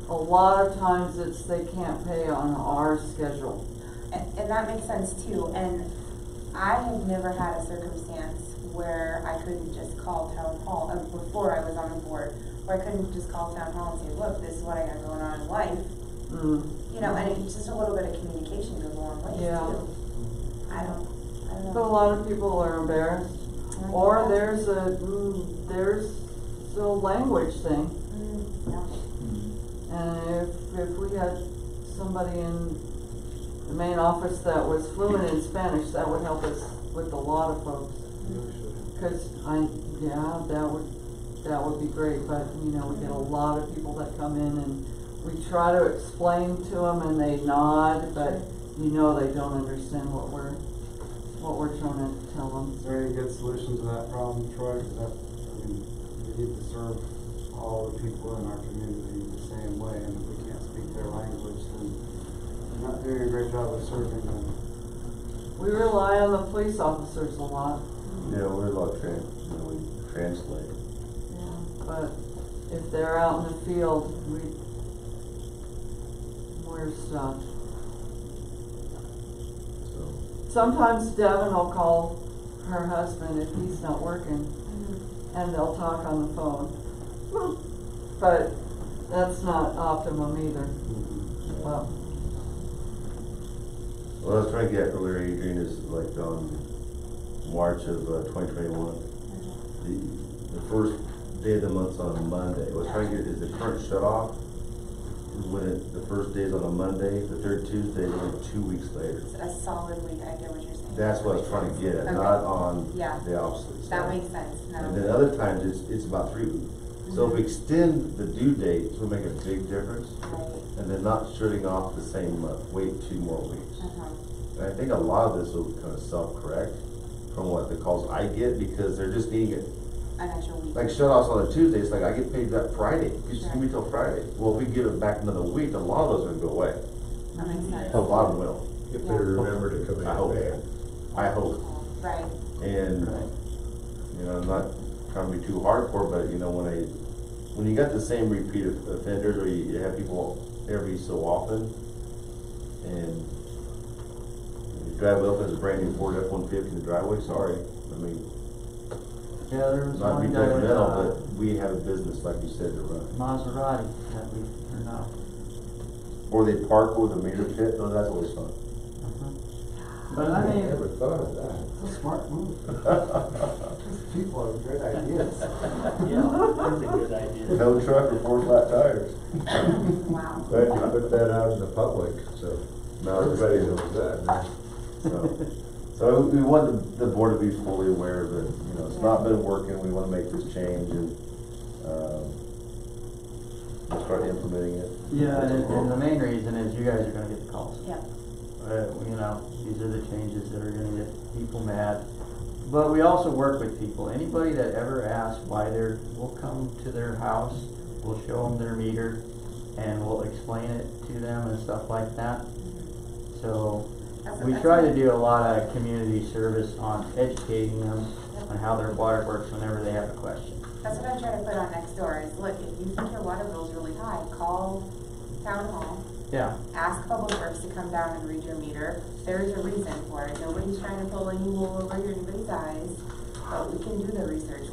A lot of times it's they can't pay on our schedule. And that makes sense too, and I have never had a circumstance where I couldn't just call town hall, before I was on the board, where I couldn't just call town hall and say, look, this is what I got going on in life. Mm. You know, and it's just a little bit of communication goes a long way Yeah. too. I don't But a know. lot of people are embarrassed. Or there's a language thing. Yeah. And if we had somebody in the main office that was fluent in Spanish, that would help us with a lot of folks. Cause that would be great, but you know, we get a lot of people that come in and we try to explain to them and they nod, but you know they don't understand what we're trying to tell them. Is there any good solution to that problem, Troy? 'Cause that, I mean, we need to serve all the people in our community the same way, and if we can't speak their language, then we're not doing a great job of serving them. We rely on the police officers a lot. Yeah, we're like, we translate. Yeah, but if they're out in the field, we're stuck. So, Sometimes Devin will call her husband if he's not working, and they'll talk on the phone. But that's not optimum either. Well, what I was trying to get earlier, Adrian, is like on March of 2021, the first day of the month's on a Monday. What I was trying to get is the current shut off, the first day is on a Monday, the third Tuesday is only 2 weeks later. It's a solid week, I get what you're saying. That's what I was trying to get at, Okay. not on Yeah. the opposite side. That makes sense, no. And then other times, it's about 3 weeks. So if we extend the due date, it'll make a big difference. Right. And then not shutting off the same month, wait 2 more weeks. Uh-huh. And I think a lot of this will kind of self-correct from what the calls I get, because they're just needing it. An extra week. Like shut-offs on a Tuesday, it's like, I get paid that Friday, you just give me till Friday. Well, if we give it back another week, a lot of those are gonna go away. That makes sense. A lot of them will. If they remember to come in I hope. and pay. I hope. Right. And, you know, I'm not trying to be too hardcore, but you know, when you got the same repeat offenders, or you have people every so often, and you drive up as a brand new Ford F-150 in the driveway, sorry, I mean, Yeah, there was not to be one guy with judgmental, a but we have a business, like you said, to run. Maserati that we turned out. Or they park with a meter pit, no, that's always fun. But I mean, Never thought of that. It's a smart move. People have great ideas. Yeah, that's a good idea. No truck or 4 flat tires. Wow. Glad you put that out in the public, so No, everybody knows that. So we want the board to be fully aware of it, you know, it's not been working, we wanna make this change and, we'll start implementing it. yeah, and the main reason is you guys are gonna get the calls. Yeah. You know, these are the changes that are gonna get people mad. But we also work with people. Anybody that ever asks why we'll come to their house, we'll show them their meter, and we'll explain it to them and stuff like that. So we try to do a lot of community service on educating them on how their water works whenever they have a question. That's what I'm trying to put on next door is, look, if you think your water bill's really high, call town hall, Yeah, ask Public Works to come down and read your meter, there's a reason for it. Nobody's trying to pull any wool over anybody's eyes, but we can do the research.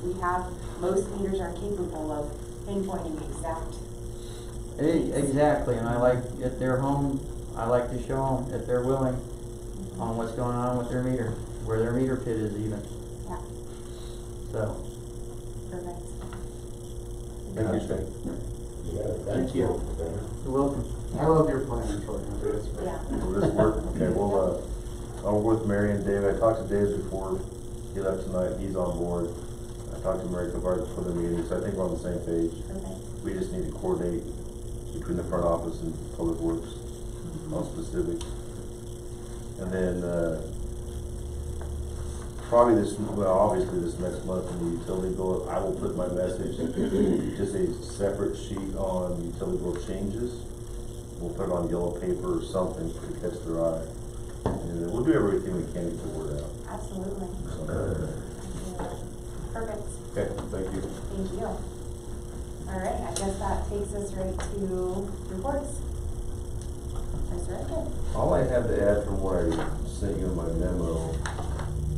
Most meters are capable of pinpointing exact. Exactly, and I like, if they're home, I like to show them, if they're willing, on what's going on with their meter, where their meter pit is even, Yeah, so. perfect. Thank you, Shane. Yeah, Thank you. You're welcome. I love your plan, Troy. It's Yeah. Will this work? Okay, well, I'll work with Mary and Dave. I talked to Dave before he left tonight. He's on board. I talked to Mary right before the meeting, so I think we're on the same page. Okay. We just need to coordinate between the front office and public works on specifics. And then, probably obviously this next month in the utility bill, I will put my message, just a separate sheet on utility bill changes. We'll put it on yellow paper or something to catch their eye. And then we'll do everything we can to get the word out. Absolutely. Perfect. Okay, thank you. Thank you. All right, I guess that takes us right to reports. Mr. Rickett. All I have to add from what I sent you in my memo,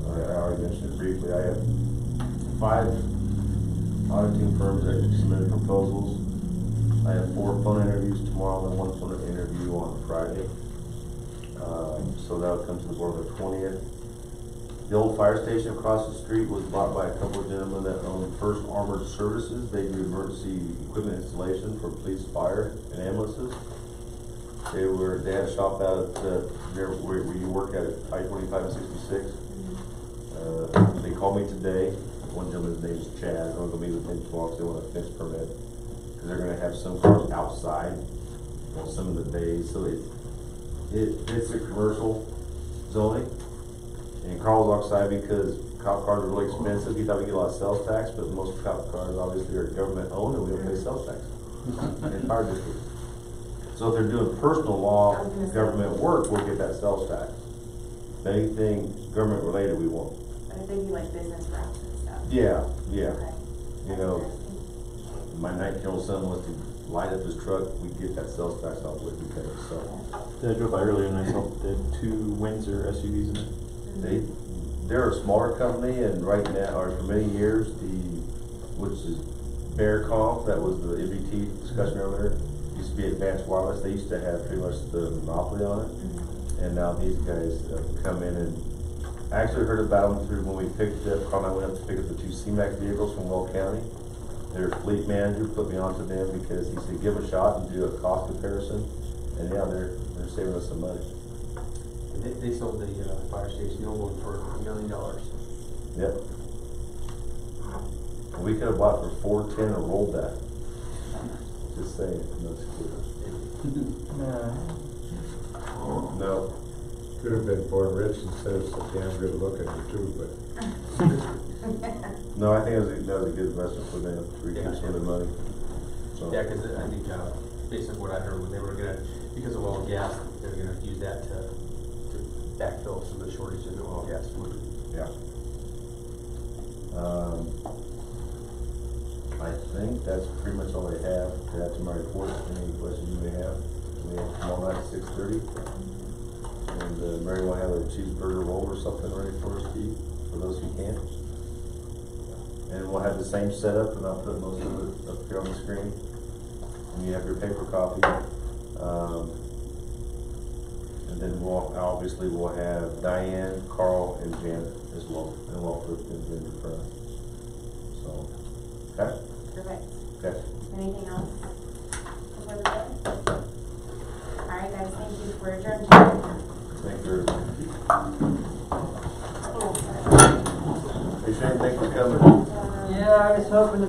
I already mentioned it briefly, I have 5 auditing firms that submitted proposals. I have 4 phone interviews tomorrow and 1 phone interview on Friday. So that'll come to the board on the 20th. The old fire station across the street was bought by a couple of gentlemen that own First Armored Services. They do emergency equipment installation for police, fire, and ambulances. They had a shop out at near where you work at I-25 and 66. They called me today. One gentleman's name is Chad. I'm going to meet with him tomorrow because they want a fence permit. Because they're going to have some cars outside on some of the days. So it's a commercial zoning. And Carl's outside because cop cars are really expensive. He thought we get a lot of sales tax, but most cop cars obviously are government owned and we don't pay sales tax in fire districts. So if they're doing personal law, government work, we'll get that sales tax. If anything government related, we won't. But if they do like business routes and stuff. Yeah. Okay. You know, my 19-year-old son wants to light up his truck, we get that sales tax off with we pay, so. Yeah, I drove by earlier and I saw they had 2 Windsor SUVs in it. They're a smaller company, and right now, or for many years, which is Bearcom, that was the MBT discussion earlier, used to be Advanced Wireless. They used to have pretty much the monopoly on it, and now these guys come in and I actually heard about them through when we picked up. Carl and I went up to pick up the 2 C-Max vehicles from Will County. Their fleet manager put me onto them because he said give a shot and do a cost comparison, and yeah, they're saving us some money. They sold the fire station, the old one, for $1 million. Yep. And we could have bought it for $410 and rolled that. Just saying. No, just kidding. No. Could have been Fort Rich instead of so damn good looking too, but. No, I think that was a good investment for them to recoup some of the money. So. Yeah, because I think, based on what I heard, they were gonna, because of oil and gas, they were gonna use that to backfill some of the shortage in the oil and gas fluid. Yeah. I think that's pretty much all I have to add to my report. Any questions you may have? We have tomorrow night at 6:30. And Mary will have a cheeseburger roll or something ready for us to eat, for those who can. And we'll have the same setup, and I'll put most of it up here on the screen. And you have your paper copy. And then we'll have Diane, Carl, and Janet as well, and we'll put them in front. So, okay? Perfect. Okay. Anything else before the day? All right, guys, thank you. We're adjourned. Thank you. Oh, sorry. Hey Shane, thanks for coming. Yeah, I was hoping to